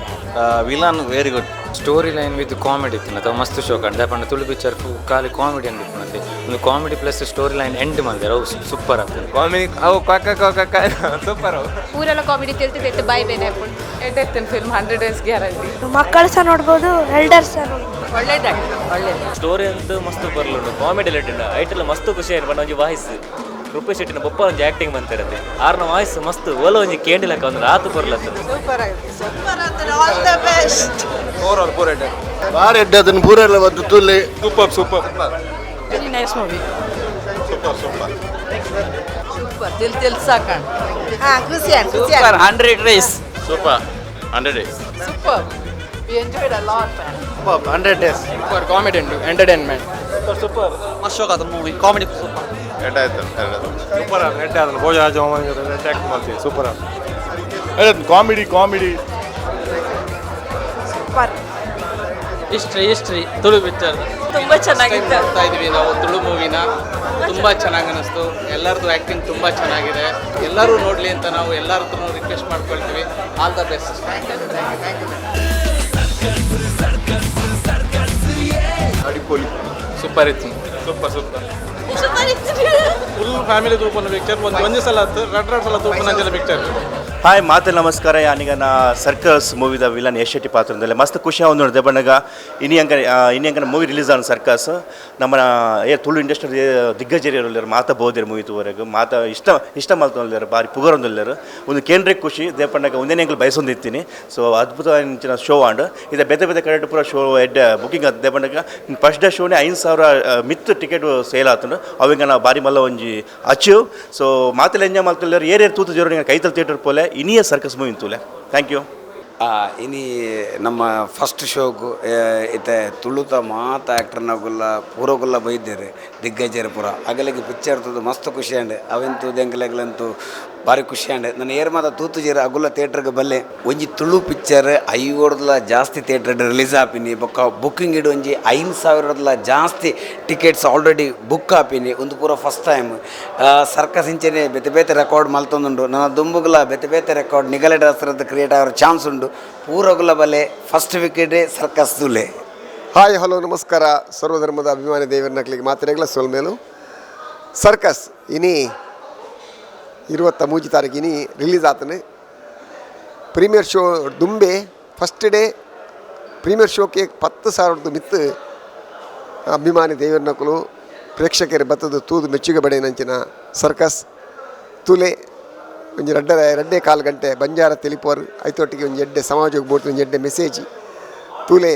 villain very good
story line with comedy ಇತ್ತಿನ ಅಥವಾ ಮಸ್ತ್ ಶೋಕ್ ಅಂಡ್ ಪಂಡ ತುಳು ಪಿಕ್ಚರ್ ಖಾಲಿ ಕಾಮಿಡಿ ಅಂದಿಪ್ಪುನಂತೆ ಒಂದು comedy plus story line end ಮಾಡಿದ್ದಾರೆ ಅವು ಸೂಪರ್ ಆಗ್ತದೆ ಕಾಮಿಡಿ ಅವು ಕಕ್ಕ ಸೂಪರ್ ಅವು
ಪೂರೆಲ್ಲ ಕಾಮಿಡಿ ತಿಳ್ತಿತ್ತು ಬಾಯ್ ಬೇನೆ ಹಾಕೊಂಡು ಎಡ್ಡೆತ್ತಿನ ಫಿಲ್ಮ್ 100 ಡೇಸ್ ಗ್ಯಾರಂಟಿ
ಮಕ್ಕಳು ಸಹ ನೋಡ್ಬೋದು ಎಲ್ಡರ್ಸ್ ಸಹ
ಒಳ್ಳೇದಾಗಿ ಒಳ್ಳೇದು
ಸ್ಟೋರಿ ಅಂತೂ ಮಸ್ತ್ ಬರ್ಲುಂಡು ಕಾಮಿಡಿ ರಿಲೇಟೆಡ್ ಐಟೆಲ್ಲ ಮಸ್ತ್ ಖುಷಿ ಆಯ್ತು ಬಣ್ಣ ಒಂಜಿ ವಾಯ್ಸ್ ರೂಪೇಶ್ ಶೆಟ್ಟಿನ ಬೊಪ್ಪ ಒಂಜಿ ಆ್ಯಕ್ಟಿಂಗ್ ಬಂತಿರತ್ತೆ ಆರ್ನ ವಾಯ್ಸ್ ಮಸ್ತ್ ಓಲ ಒಂಜಿ ಕೇಂಡಿಲಕ್ಕ ಒಂದು ರಾತು ಬರ್ಲತ್ತದ
ಓವರ್ ಪೂರ ಎಡ್ಡೆ ಬಾರಿ ಎಡ್ಡೆ ಅದನ್ನು ಪೂರ ಎಲ್ಲ ಬಂದು ತುಲ್ಲಿ super
very nice movie
super ದಿಲ್ ಸಾಕಂಡ್ ಖುಷಿ
super 100 days
super 100 days
super we enjoyed a lot
super 100 days
super comedy ಉಂಟು ಎಂಟರ್ಟೈನ್ಮೆಂಟ್
ಸೂಪರ್
ಮಸ್ತ್ ಶೋಕ್ ಆದ ಮೂವಿ ಕಾಮಿಡಿ ಸೂಪರ್
ಎಡ್ಡೆ ಆಯ್ತು
ಸೂಪರ್ ಎಡ್ಡೆ ಅದನ್ನು ಭೋಜರಾಜ ಆ್ಯಕ್ಟ್ ಮಾಡ್ತೀವಿ super comedy
super
history Tulu picture
ತುಂಬ ಚೆನ್ನಾಗಿತ್ತು
ನೋಡ್ತಾ ಇದೀವಿ ನಾವು ತುಳು ಮೂವಿನ ತುಂಬ ಚೆನ್ನಾಗಿ ಅನ್ನಿಸ್ತು ಎಲ್ಲರದು ಆ್ಯಕ್ಟಿಂಗ್ ತುಂಬ ಚೆನ್ನಾಗಿದೆ ಎಲ್ಲರೂ ನೋಡಲಿ ಅಂತ ನಾವು ಎಲ್ಲರದ್ದು ರಿಕ್ವೆಸ್ಟ್ ಮಾಡ್ಕೊಳ್ತೀವಿ ಆಲ್ ದ ಬೆಸ್ಟ್
ಅಡಿಪೊಲಿ
ಸೂಪರ್ ಇತ್ತು
ಫುಲ್ ಫ್ಯಾಮಿಲಿ ತೂಪನ ಪಿಕ್ಚರ್ ಒಂದು ಸಲ ಎರಡು ಸಲ ತೂಪನ ಪಿಕ್ಚರ್
ಹಾಯ್ ಮಾತೆ ನಮಸ್ಕಾರ ಯಾನೀಗ ನಾ ಸರ್ಕಸ್ ಮೂವಿದ ವಿಲನ್ ಯಶ್ ಶೆಟ್ಟಿ ಪಾತ್ರದಲ್ಲಿ ಮಸ್ತ್ ಖುಷಿ ಆಗಿ ನೋಡಿದೆ ಬಣ್ಣಗ ಇನ್ನಿಯಂಕನ ಮೂವಿ ರಿಲೀಸ್ ಆದ ಸರ್ಕಸ್ ನಮ್ಮ ತುಳು ಇಂಡಸ್ಟ್ರಿ ದಿಗ್ಗಜರಿಯರು ಮಾತಾಬೋದಿರು ಮೂವಿ ತೂವರೆಗೂ ಇಷ್ಟ ಮಾತೊಂದಿದ್ದಾರೆ ಭಾರಿ ಪುಗರೊಂದಿಲ್ಲರು ಒಂದು ಕೇಂದ್ರ ಖುಷಿ ದೇಪಣ್ಣಗ ಒಂದೇ ಎಂಕಲ್ ಬಯಸೊಂದಿರ್ತೀನಿ ಸೊ ಅದ್ಭುತವಾದ ಶೋ ಆಂಡ್ ಇದು ಬೇತೆ ಕರೆಕ್ಟ್ ಪೂರ ಶೋ ಎಡ್ ಬುಕಿಂಗ್ ಆದ ದೇಪಣ್ಣಗ ಫಸ್ಟ್ ಡೇ ಶೋನೇ 5,000 ಮಿತ್ ಟಿಕೆಟ್ ಸೇಲ್ ಆತನು ಅವಾಗ ನಾ ಭಾರಿ ಮಲ್ಲ ಒಂಜಿ ಅಚೀವ್ ಸೊ ಮಾತೆಲ್ಲ ಎಂಜಾಯ್ ಮಾಡ್ತಿಲ್ಲರು ಏರಿಯರ್ ತೂತು ಜೋರು ಕೈತಲ್ ಥಿಯೇಟರ್ ಪೋಲೆ ಇನಿಯ ಸರ್ಕಸ್ ಮೂವಿ ತೂಲೆ ಥ್ಯಾಂಕ್ ಯು
ಇನಿ ನಮ್ಮ ಫಸ್ಟ್ ಶೋಗು ಇತ್ತೆ ತುಳುತ ಮಾತ ಆ್ಯಕ್ಟರ್ನಾಗುಲ್ಲ ಪೂರಗುಲ್ಲ ಬೈದ್ದೇರೆ ದಿಗ್ಗಜರ ಪೂರ ಅಗಲಿಗೆ ಪಿಕ್ಚರ್ ತೂದು ಮಸ್ತ್ ಖುಷಿ ಅಂಡೆ ಅವೆಂತೂ ದೆಂಗಲೆಗ್ಲಂತೂ ಭಾರಿ ಖುಷಿ ಅಂಡೆ ನಾನು ಏರ್ ಮಾತ ತೂತು ಜೀರ ಅಗುಲ್ಲ ಥಿಯೇಟ್ರಿಗೆ ಬಲ್ಲೆ ಒಂಜಿ ತುಳು ಪಿಕ್ಚರ್ 5,000 ಜಾಸ್ತಿ ಥಿಯೇಟ್ರ್ ರಿಲೀಸ್ ಆಪಿನಿ ಬೊಕ್ಕ ಬುಕ್ಕಿಂಗ್ ಇಡು ಒಂಜಿ 5,000 ಜಾಸ್ತಿ ಟಿಕೆಟ್ಸ್ ಆಲ್ರೆಡಿ ಬುಕ್ ಆಪಿನಿ ಒಂದು ಪೂರ ಫಸ್ಟ್ ಟೈಮ್ ಸರ್ಕಸ್ ಇಂಚನೆ ಬೇತೆ ರೆಕಾರ್ಡ್ ಮಲ್ತೊಂದುಂಡು ನನ್ನ ದುಂಬುಗುಲ ಬೇತೆ ರೆಕಾರ್ಡ್ ನಿಗಲೆ ದಸರದ ಕ್ರಿಯೇಟ್ ಆಗೋ ಚಾನ್ಸ್ ಉಂಡು ಪೂರಗುಲ ಬಲೆ ಫಸ್ಟ್ ವಿಕೆಟೇ ಸರ್ಕಸ್ ತುಲೆ
ಹಾಯ್ ಹಲೋ ನಮಸ್ಕಾರ ಸರ್ವಧರ್ಮದ ಅಭಿಮಾನಿ ದೇವರ ನಕಲಿಗೆ ಮಾತಿರಗಲ ಸೋಲ್ಮೇಲು ಸರ್ಕಸ್ ಇನಿ 23 ತಾರೀಕು ಇನಿ ರಿಲೀಸ್ ಆತನೆ ಪ್ರೀಮಿಯರ್ ಶೋ ದುಂಬೆ ಫಸ್ಟ್ ಡೇ ಪ್ರೀಮಿಯರ್ ಶೋಕ್ಕೆ 10,000 ಮಿತ್ತು ಅಭಿಮಾನಿ ದೇವರ ನಕಲು ಪ್ರೇಕ್ಷಕರು ಬತ್ತದು ತೂದು ಮೆಚ್ಚುಗೆ ಬಡೆ ನಂಚಿನ ಸರ್ಕಸ್ ತುಲೆ ಒಂಜಿ ರಡ್ಡೆ ಕಾಲು ಗಂಟೆ ಬಂಜಾರ ತೆಲಿಪೋರು ಐತೊಟ್ಟಿಗೆ ಒಂದು ಎಡ್ಡೆ ಸಮಾಜಕ್ಕೆ ಬೋಡ್ತು ಒಂದು ಎಡ್ಡೆ ಮೆಸೇಜ್ ತೂಲೆ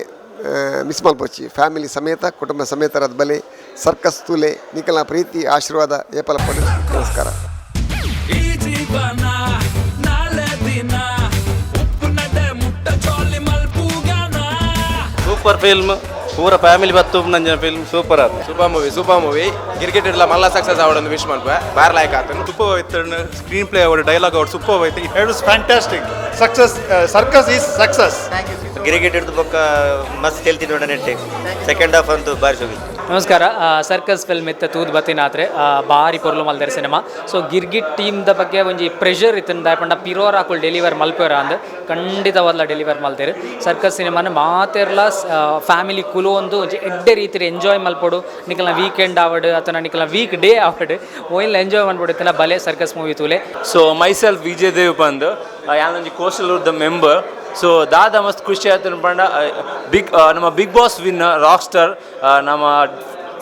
ಮಿಸ್ ಮಲ್ಪೊಚ್ಚಿ ಫ್ಯಾಮಿಲಿ ಸಮೇತ ಕುಟುಂಬ ಸಮೇತರದ ಬಲೆ ಸರ್ಕಸ್ ತೂಲೆ ನಿಖಲ ಪ್ರೀತಿ ಆಶೀರ್ವಾದ ಏಪಲ ಪಡು ನಮಸ್ಕಾರ
ಸೂಪರ್ ಫಿಲ್ಮ್ ಪೂರ ಫ್ಯಾಮಿಲಿ ಬತ್ತು ನಂಜನ ಫಿಲ್ಮ್ ಸೂಪರ್ ಆದ
ಸೂಪರ್ ಮೂವಿ ಕ್ರಿಕೆಟ್ ಇಡ್ಲ ಮಲ್ಲ ಸಕ್ಸಸ್ ಆವಡೊಂದು ವಿಶ್ ಮಾಡ್ಬ ಬಾರ್ ಲೈಕ್ ಆತನು
ಸೂಪರ್ ಐತೆ ಸ್ಕ್ರೀನ್ ಪ್ಲೇ ಅವರ ಡೈಲಾಗ್ ಅವ್ರು ಸೂಪರ್ ಐತೆ it was fantastic success circus is success
cricket ಹಿಡಿದು ಪಕ್ಕ ಮಸ್ತ್ ಹೇಳ್ತೀನಿ ನೋಡ ನೆಟ್ಟೆ ಸೆಕೆಂಡ್ ಹಾಫ್ ಅಂತೂ ಬಾರಿ ಶೋಗಿ
ನಮಸ್ಕಾರ ಸರ್ಕಸ್ ಫಿಲ್ಮ್ ಇತ್ತು ತೂದು ಬತ್ತಿನಾತ್ರೆ ಭಾರಿ ಪೊರ್ಲು ಮಲ್ದಾರೆ ಸಿನಿಮಾ ಸೊ ಗಿರ್ಗಿಟ್ ಟೀಮ್ದ ಬಗ್ಗೆ ಒಂಜಿ ಪ್ರೆಷರ್ ಇತ್ತು ದಾಯಪಂಡ ಪಿರೋರ್ ಹಾಕೊಂಡು ಡೆಲಿವರ್ ಮಲ್ಪೇರ ಅಂದ್ ಖಂಡಿತವಾದ ಡೆಲಿವರ್ ಮಲ್ತೇರು ಸರ್ಕಸ್ ಸಿನಿಮಾನ ಮಾತೆರ್ಲ ಫ್ಯಾಮಿಲಿ ಕುಲು ಒಂದು ಒಂಜಿ ಎಡ್ಡೆ ರೀತಿ ಎಂಜಾಯ್ ಮಲ್ಪಡು ನಿಕಲ್ನ ವೀಕೆಂಡ್ ಆವಡ್ ಅಥವಾ ನಿಕಲ್ನ ವೀಕ್ ಡೇ ಆವಡ್ ಓಯಿಲ್ ಎಂಜಾಯ್ ಮಾಡ್ಬಿಡುತ್ತಿನ ಬಲೆ ಸರ್ಕಸ್ ಮೂವಿ ತೂಲೆ
ಸೊ ಮೈಸೆಲ್ಫ್ ವಿಜಯ್ ದೇವ್ ಬಂದು ಯಾನೊಂಜಿ ಕೋಸ್ಟಲ್ ದ ಮೆಂಬರ್ ಸೊ ದಾದ ಮಸ್ತ್ ಖುಷಿ ಆಯ್ತು ಪಂಡ ನಮ್ಮ big boss win rock star ನಮ್ಮ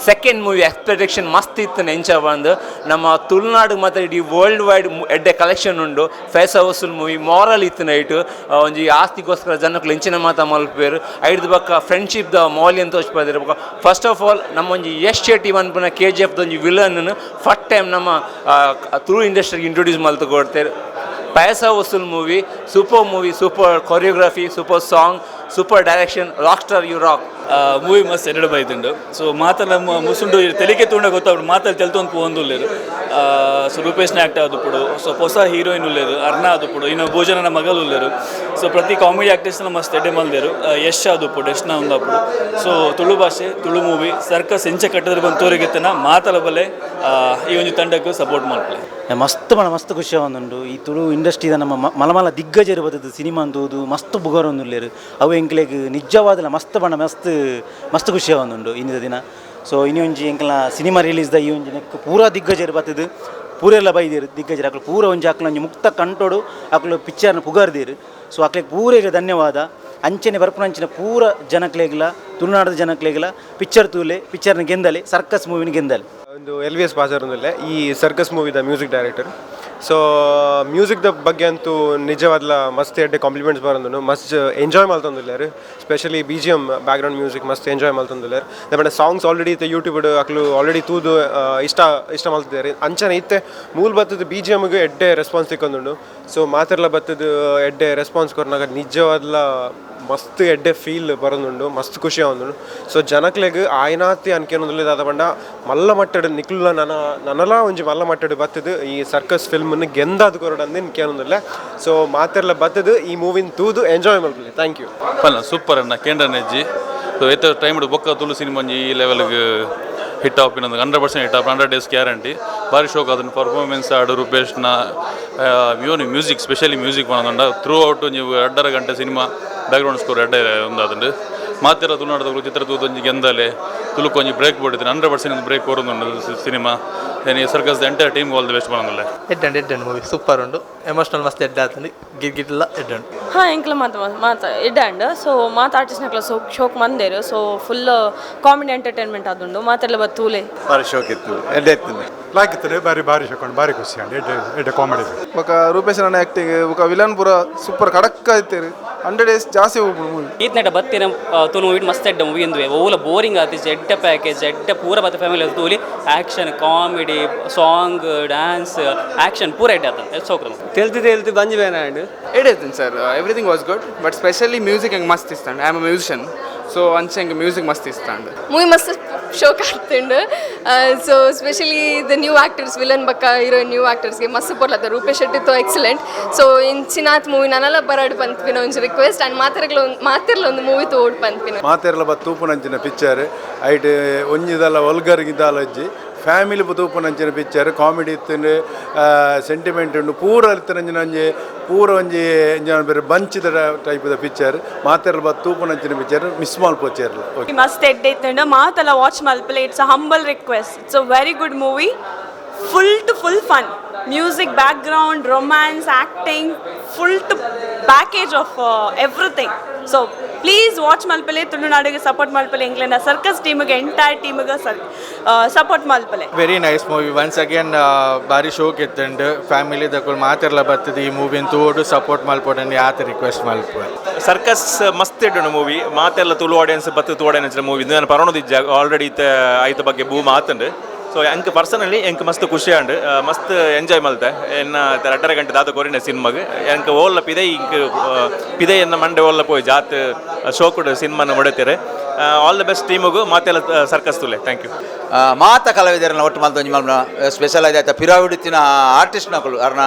ಸೆಕೆಂಡ್ ಮೂವಿ ಎಕ್ಸ್ಪೆಕ್ಟೇಷನ್ ಮಸ್ತ್ ಇತ್ತು ಎಂಚ ಬಂದು ನಮ್ಮ ತುಳುನಾಡು ಮತ್ತು ಇಡೀ ವರ್ಲ್ಡ್ ವೈಡ್ ಎಡ್ಡೆ ಕಲೆಕ್ಷನ್ ಉಂಡು ಫೈಸಾ ವಸೂಲ್ ಮೂವಿ ಮಾರಲ್ ಇತ್ತು ನೈಟ್ ಒಂಜಿ ಆಸ್ತಿಗೋಸ್ಕರ ಜನಕ್ಕೆ ಎಂಚಿನ ಮಾತ ಮಲ್ಪೇರು ಐದು ಬಕ್ಕ ಫ್ರೆಂಡ್ಶಿಪ್ ದ ಮೌಲ್ಯ ಅಂತ ತೋರಿಸ್ಬೋದಿರ ಬಕ್ಕ ಫಸ್ಟ್ ಆಫ್ ಆಲ್ ನಮ್ಮ ಒಂಜಿ ಯಶ್ ಶೆಟ್ಟಿ ಅನ್ಪುನ KGF ಒಂಜಿ ವಿಲನ್ ಫಸ್ಟ್ ಟೈಮ್ ನಮ್ಮ ತುಳು ಇಂಡಸ್ಟ್ರಿಗೆ ಇಂಟ್ರೊಡ್ಯೂಸ್ ಮಲ್ತು ಕೊಡ್ತೇವೆ ಪೈಸಾ ವಸೂಲ್ movie, super choreography, super song, super direction, rock star you rock. Movie ಮಸ್ತ್ ಎಡೆ ಬೈతుండు ಸೊ ಮಾತಲ್ಲ ಮುಸುಂಡು ತೆಲಿಕೆ ತೂಂಡ ಗೊತ್ತಾಗ್ಬಿಡು ಮಾತಲ್ಲಿ ತೆಲ್ತೊಂದು ಪೋಂದು ಉಳ್ಳೇರು ಸೊ ರೂಪೇಶ್ ಆ್ಯಕ್ಟ್ ಆದುప్పుడు ಸೊ ಹೊಸ ಹೀರೋಯಿನ್ ಉಳ್ಳೇರು ಅರ್ಣ ಆದುప్పుడు ಇನ್ನು ಭೋಜನನ ಮಗಳು ಉಳ್ಳೇರು ಸೊ ಪ್ರತಿ ಕಾಮಿಡಿ ಆ್ಯಕ್ಟರ್ಸ್ನ ಮಸ್ತ್ ಎಡೆ ಮಲ್ದೇರು ಯಶ್ ಆದುప్పుడు ಯಶ್ನ ಒಂದప్పుడు ಸೊ ತುಳು ಭಾಷೆ ತುಳು ಮೂವಿ ಸರ್ಕಸ್ ಎಂಚ ಕಟ್ಟಿದ್ರೆ ಬಂದು ತೋರಿಗೆತ್ತನ ಮಾತಲ ಬಲೆ ಈ ಒಂದು ತಂಡಕ್ಕೂ ಸಪೋರ್ಟ್ ಮಾಡ್ಕೊಳ್ಳಿ
ಮಸ್ತ್ ಖುಷಿ ಆವೊಂದುಂಡು ಈ ತುಳು ಇಂಡಸ್ಟ್ರಿದ ನಮ್ಮ ಮಲಮಲ ದಿಗ್ಗಜರು ಬದದು ಸಿನಿಮಾ ಅಂತೂದು ಮಸ್ತ್ ಬುಗರೊಂದುಲ್ಲೇರು ಅವು ಎಂಕ್ಲೆಗ್ ನಿಜವಾದ ಮಸ್ತ್ ಖುಷಿ ಆವೊಂದುಂಡು ಇನ್ನಿದ ದಿನ ಸೊ ಇನಿ ಒಂಜಿ ಎಂಕ್ಲ ಸಿನಿಮಾ ರಿಲೀಸ್ದ ಈ ಒಂಜಿ ನೆಕ್ ಪೂರಾ ದಿಗ್ಗಜರು ಬತ್ತದು ಪೂರೆಲ್ಲ ಬೈದೇರು ದಿಗ್ಗಜರು ಅಕ್ಲು ಪೂರ ಒಂಜಿ ಅಕ್ಲ ಒಂಜಿ ಮುಕ್ತ ಕಂಟೋಡು ಅಕ್ಲು ಪಿಕ್ಚರ್ನ ಪುಗಾರ್ದೇರು ಸೊ ಅಕ್ಲೆಗ್ ಪೂರೆಗೆ ಧನ್ಯವಾದ ಅಂಚನೆ ಬರ್ಪುನಂಚಿನ ಪೂರ ಜನಕ್ಲೆಗ್ಲ ತುಳುನಾಡದ ಜನಕ್ಲೆಗ್ಲ ಪಿಕ್ಚರ್ ತೂಲೆ ಪಿಕ್ಚರ್ನ ಗೆಂದಲೆ ಸರ್ಕಸ್ ಮೂವಿನ ಗೆಂದಲೆ
ಒಂದು LVS ಬಾಜಾರ್ನಲ್ಲೇ ಈ ಸರ್ಕಸ್ ಮೂವಿದ ಮ್ಯೂಸಿಕ್ ಡೈರೆಕ್ಟರ್ ಸೊ ಮ್ಯೂಸಿಕ್ದ ಬಗ್ಗೆ ಅಂತೂ ನಿಜವಾದ ಮಸ್ತ್ ಎಡ್ಡೆ ಕಾಂಪ್ಲಿಮೆಂಟ್ಸ್ ಬರೋದು ಮಸ್ತ್ ಎಂಜಾಯ್ ಮಾಡ್ತಂದಿಲ್ಲಾರು ಸ್ಪೆಷಲಿ BGM ಬ್ಯಾಕ್ಗ್ರೌಂಡ್ ಮ್ಯೂಸಿಕ್ ಮಸ್ತ್ ಎಂಜಾಯ್ ಮಾಡ್ತಂದಿಲ್ಲಾರು ದಾಂಡ ಸಾಂಗ್ಸ್ ಆಲ್ರೆಡಿ ಇತ್ತೆ ಯೂಟ್ಯೂಬ್ ಅಕ್ಲು ಆಲ್ರೆಡಿ ತೂದು ಇಷ್ಟ ಮಾಡ್ತಿದ್ದಾರೆ ಅಂಚನೆ ಇತ್ತೆ ಮೂಲ ಬತ್ತದ BGMಗೆ ಎಡ್ಡೆ ರೆಸ್ಪಾನ್ಸ್ ಸಿಕ್ಕೊಂದುಂಡು ಸೊ ಮಾತೆರ್ಲ ಬತ್ತದ ಎಡ್ಡೆ ರೆಸ್ಪಾನ್ಸ್ ಕೊರ್ನಾಗ ನಿಜವಾದ ಮಸ್ತ್ ಎಡ್ಡೆ ಫೀಲ್ ಬರೋದುಂಡು ಮಸ್ತ್ ಖುಷಿ ಆವೊಂದುಂಡು ಸೊ ಜನಕ್ಲೆಗ್ ಆಯ್ನಾತಿ ಅನ್ಕೇನೊಂದುಲ್ಲೆ ದಾದ ಪಂಡ ಮಲ್ಲ ಮಟ್ಟಡ್ ನಿಕ್ಲ ನನಲ ಒಂಜಿ ಮಲ್ಲ ಮಟ್ಟಡ್ ಬತ್ತದು ಈ ಸರ್ಕಸ್ ಫಿಲ್ಮ್ನ ಗೆಂದಾದ ಕೊರಡಂದು ಕೇನೊಂದುಲ್ಲೆ ಸೊ ಮಾತೆರ್ಲ ಬತ್ತದು ಈ ಮೂವಿನ ತೂದು ಎಂಜಾಯ್ ಮಾಡ್ಕೊಳ್ಳಿ ಥ್ಯಾಂಕ್ ಯು
ಪಲ್ಲ ಸೂಪರ್ ಅನ್ನ ಕೇಂದ್ರ ನೆಜ್ಜಿ ಸೊ ಎತ್ತ ಟೈಮ್ ಬೊಕ್ಕ ತುಳು ಸಿನಿಮಾ ಈ ಲೆವೆಲ್ಗೆ ಹಿಟ್ ಆಪ್ ಇನ್ನೊಂದು 100% ಹಿಟ್ ಆಪ್ 100 days ಗ್ಯಾರಂಟಿ ಭಾರಿ ಶೋಕ್ ಅದನ್ನು ಪರ್ಫಾರ್ಮೆನ್ಸ್ ಆಡು ರೂಪೇಶ್ನ ಮ್ಯೂಸಿಕ್ ಸ್ಪೆಷಲಿ ಮ್ಯೂಸಿಕ್ ಮಾಡೋದಂಡ ಥ್ರೂ ಔಟ್ ನೀವು 2.5 ಗಂಟೆ ಸಿನಿಮಾ ಬ್ಯಾಕ್ಗ್ರೌಂಡ್ ಸ್ಕೋರ್ ಎಡ್ಡೆ ಒಂದಾದಂಡು ಮಾತಿರ ತುಳುನಾಡದ ಚಿತ್ರ ತೂದೊಂಜಿ ಗೆಂದಲೆ ತುಳುಕೊಂಜಿ ಬ್ರೇಕ್ ಬೋಡಿದ್ರೆ 100% ಬ್ರೇಕ್ ಕೊರೊಂದುಂಡು ಸಿನಿಮಾ ಏನಿ circus entire team all the best ಮಾಡೋದಿಲ್ಲ
ಎಡ್ಡಂಡು ಮೂವಿ ಸೂಪರ್ ಉಂಡು ಎಮೋಷನಲ್ ಮಸ್ತ್ ಎಡ್ಡ ಆತಂದು ಗಿರ್ಗಿಟ್ಲ ಎಡ್ಡಂಡು
ಹಾಂ ಎಂಕ್ಲ ಎಡ್ಡಂಡು ಸೊ ಮಾತು ಆರ್ಟಿಸ್ಟ್ ನಕ್ಲ ಶೋಕ್ ಮಂದೇರು ಸೊ ಫುಲ್ ಕಾಮಿಡಿ ಎಂಟರ್ಟೈನ್ಮೆಂಟ್ ಆದುಂಡು ಮಾತೆಲ್ಲ ಬತ್ತೂಲೆ
ಭಾರಿ ಶೋಕ್ ಇತ್ತು ಎಡ್ಡೆ ಇತ್ತು ಲಾಕಿತ್ತು ಭಾರಿ ಶೋಕ್ ಉಂಡು ಭಾರಿ ಖುಷಿ ಉಂಡು ಎಡ್ಡೆ ಕಾಮಿಡಿ
ఒక ರೂಪೇಶ್ ಅಣ್ಣ ಆ್ಯಕ್ಟಿಂಗ್ ఒక ವಿಲನ್ ಪೂರ ಸೂಪರ್ ಕಡಕ್ ಆಯ್ತೇರು 100 days ಜಾಸ್ತಿ ಹೋಗ್ಬಿಡು ಮೂವಿ
ಈತ್ನೆಟ ಬತ್ತಿನ ತುಳು ಮೂವಿ ಮಸ್ತ್ ಎಡ್ಡ ಮೂವಿ ಎಂದುವೆ ಓಲ ಬೋರಿಂಗ್ ಆತಿಸ್ ಎಡ್ಡ ಪ್ಯಾಕೇಜ್ ಎಡ್ಡ ಪೂರ ಬತ್ತ ಫ್ಯಾಮಿಲಿ ತೂಲಿ action comedy song dance action ಪೂರ ಎಡ್ಡ ಆತ ಸೋಕ್ರ
ತೆಲ್ತಿ ಬಂಜಿ ಬೇನಾಂಡ್ ಎಡ್ಡೈತೀನಿ sir everything was good but specially music ಹೆಂಗೆ ಮಸ್ತ್ ಇಸ್ತಾಂಡು I am a musician so ಅಂಚೆ ಹೆಂಗೆ ಮ್ಯೂಸಿಕ್ ಮಸ್ತ್ ಇಸ್ತಾಂಡು
ಮೂವಿ ಮಸ್ತ್ ಶೋಕ್ ಆಗ್ತಿಂಡು so specially the new actors villain ಬಕ್ಕ ಇರೋ ನ್ಯೂ ಆ್ಯಕ್ಟರ್ಸ್ಗೆ ಮಸ್ತ್ ಪೊರ್ಲತ್ತ ರೂಪೇಶ್ ಶೆಟ್ಟಿ ತೋ ಎಕ್ಸಲೆಂಟ್ ಸೊ ಇಂಚಿನಾತ್ ಮೂವಿ ನಾನೆಲ್ಲ ಬರಾಡು ಪಂತ್ಪಿನ ಒಂಜಿ ರಿಕ್ವೆಸ್ಟ್ ಆ್ಯಂಡ್ ಮಾತೆರ್ಲ ಒಂದು ಮೂವಿ ತೋಡ್ ಪಂತ್ಪಿನ
ಮಾತೆರ್ಲ ಬತ್ತು ತೂಪುನಂಚಿನ ಪಿಕ್ಚರ್ ಐಟ್ ಒಂಜಿದಲ್ಲ ಒಲ್ಗರ್ಗಿದ್ದಾಲ ಅಜ್ಜಿ ಫ್ಯಾಮಿಲಿ ತೂಪುನಂಚಿನ ಪಿಕ್ಚರ್ ಕಾಮಿಡಿ ಇತ್ತು ಸೆಂಟಿಮೆಂಟ್ ಉಂಡು ಪೂರ ಇತ್ತಂಜಿ ಪೂರ ಒಂಜಿ ಬೇರೆ ಬಂಚಿದ ಟೈಪ್ದ ಪಿಕ್ಚರ್ ಮಾತೆರ್ಲ ಬತ್ತು ತೂಪುನಂಚಿನ ಪಿಕ್ಚರ್ ಮಿಸ್ ಮಾಡ್ಪೋಚೇರ್ಲ
ಮಸ್ತ್ ಎಡ್ಡ ಇತ್ತಂಡು ಮಾತೆಲ್ಲ ವಾಚ್ ಮಲ್ಪಲೆ it's a humble request it's a very good movie full fun music background romance acting full to package of everything so please watch ಮಲ್ಪಲೆ ತುಳುನಾಡಿಗೆ ಸಪೋರ್ಟ್ ಮಲ್ಪಲೆ ಎಂಗ್ಲೆಂಡ ಸರ್ಕಸ್ ಟೀಮಿಗೆ ಎಂಟೈರ್ ಟೀಮಿಗೆ ಸಪೋರ್ಟ್ ಮಲ್ಪಲೆ
very nice movie once again ಭಾರಿ ಶೋಕ್ ಇತ್ತಂಡು ಫ್ಯಾಮಿಲಿ ತಕೊಂಡು ಮಾತೆರ್ಲ ಬರ್ತದೆ ಈ ಮೂವಿನ ತೋಡು ಸಪೋರ್ಟ್ ಮಲ್ಪೊಡಂಡು ಯಾತ ರಿಕ್ವೆಸ್ಟ್ ಮಲ್ಪ
ಸರ್ಕಸ್ ಮಸ್ತ್ ಇಟ್ಟು ಮೂವಿ ಮಾತೆಲ್ಲ ತುಳು ಆಡಿಯನ್ಸ್ ಬತ್ತು ತುಳು ಆಡಿಯನ್ಸ್ ಮೂವಿ ನಾನು ಪರೋಣದಿದ್ದ ಆಲ್ರೆಡಿ ಐತ ಬಗ್ಗೆ ಭೂಮಿ ಆತಂಡು ಸೊ ಎಂಕ್ ಪರ್ಸನಲಿ ಎಂಕ್ ಮಸ್ತ್ ಖುಷಿ ಆಂಡ್ ಮಸ್ತ್ ಎಂಜಾಯ್ ಮಲ್ತೆ ಎನ್ನ 2.5 ಗಂಟೆ ದಾದ ಕೊರಿನ ಸಿನಿಮಾಗೆ ಎಂಕ್ ಓಲ್ಲ ಪಿದೆ ಇಂಕ್ ಪಿದೆ ಎನ್ನ ಮಂಡೆ ಓಲ್ಲ ಪೋಯ್ ಜಾತ್ ಶೋಕುಡು ಸಿನಿಮಾನ ಹೊಡೆತೀರಿ ಆಲ್ ದ ಬೆಸ್ಟ್ ಟೀಮಿಗೂ ಮಾತೆಲ್ಲ ಸರ್ಕಸ್ ತುಲೆ ಥ್ಯಾಂಕ್ ಯು
ಮಾತ ಕಲಾವಿದರನ್ನ ಒಟ್ಟು ಮಲ್ತೊಂಜಿ ಮಲ್ಪನ ಸ್ಪೆಷಲ್ ಆಯ್ತು ಪಿರಾವಿಡಿತ್ತಿನ ಆರ್ಟಿಸ್ಟ್ ನಕಲು ಅರ್ನ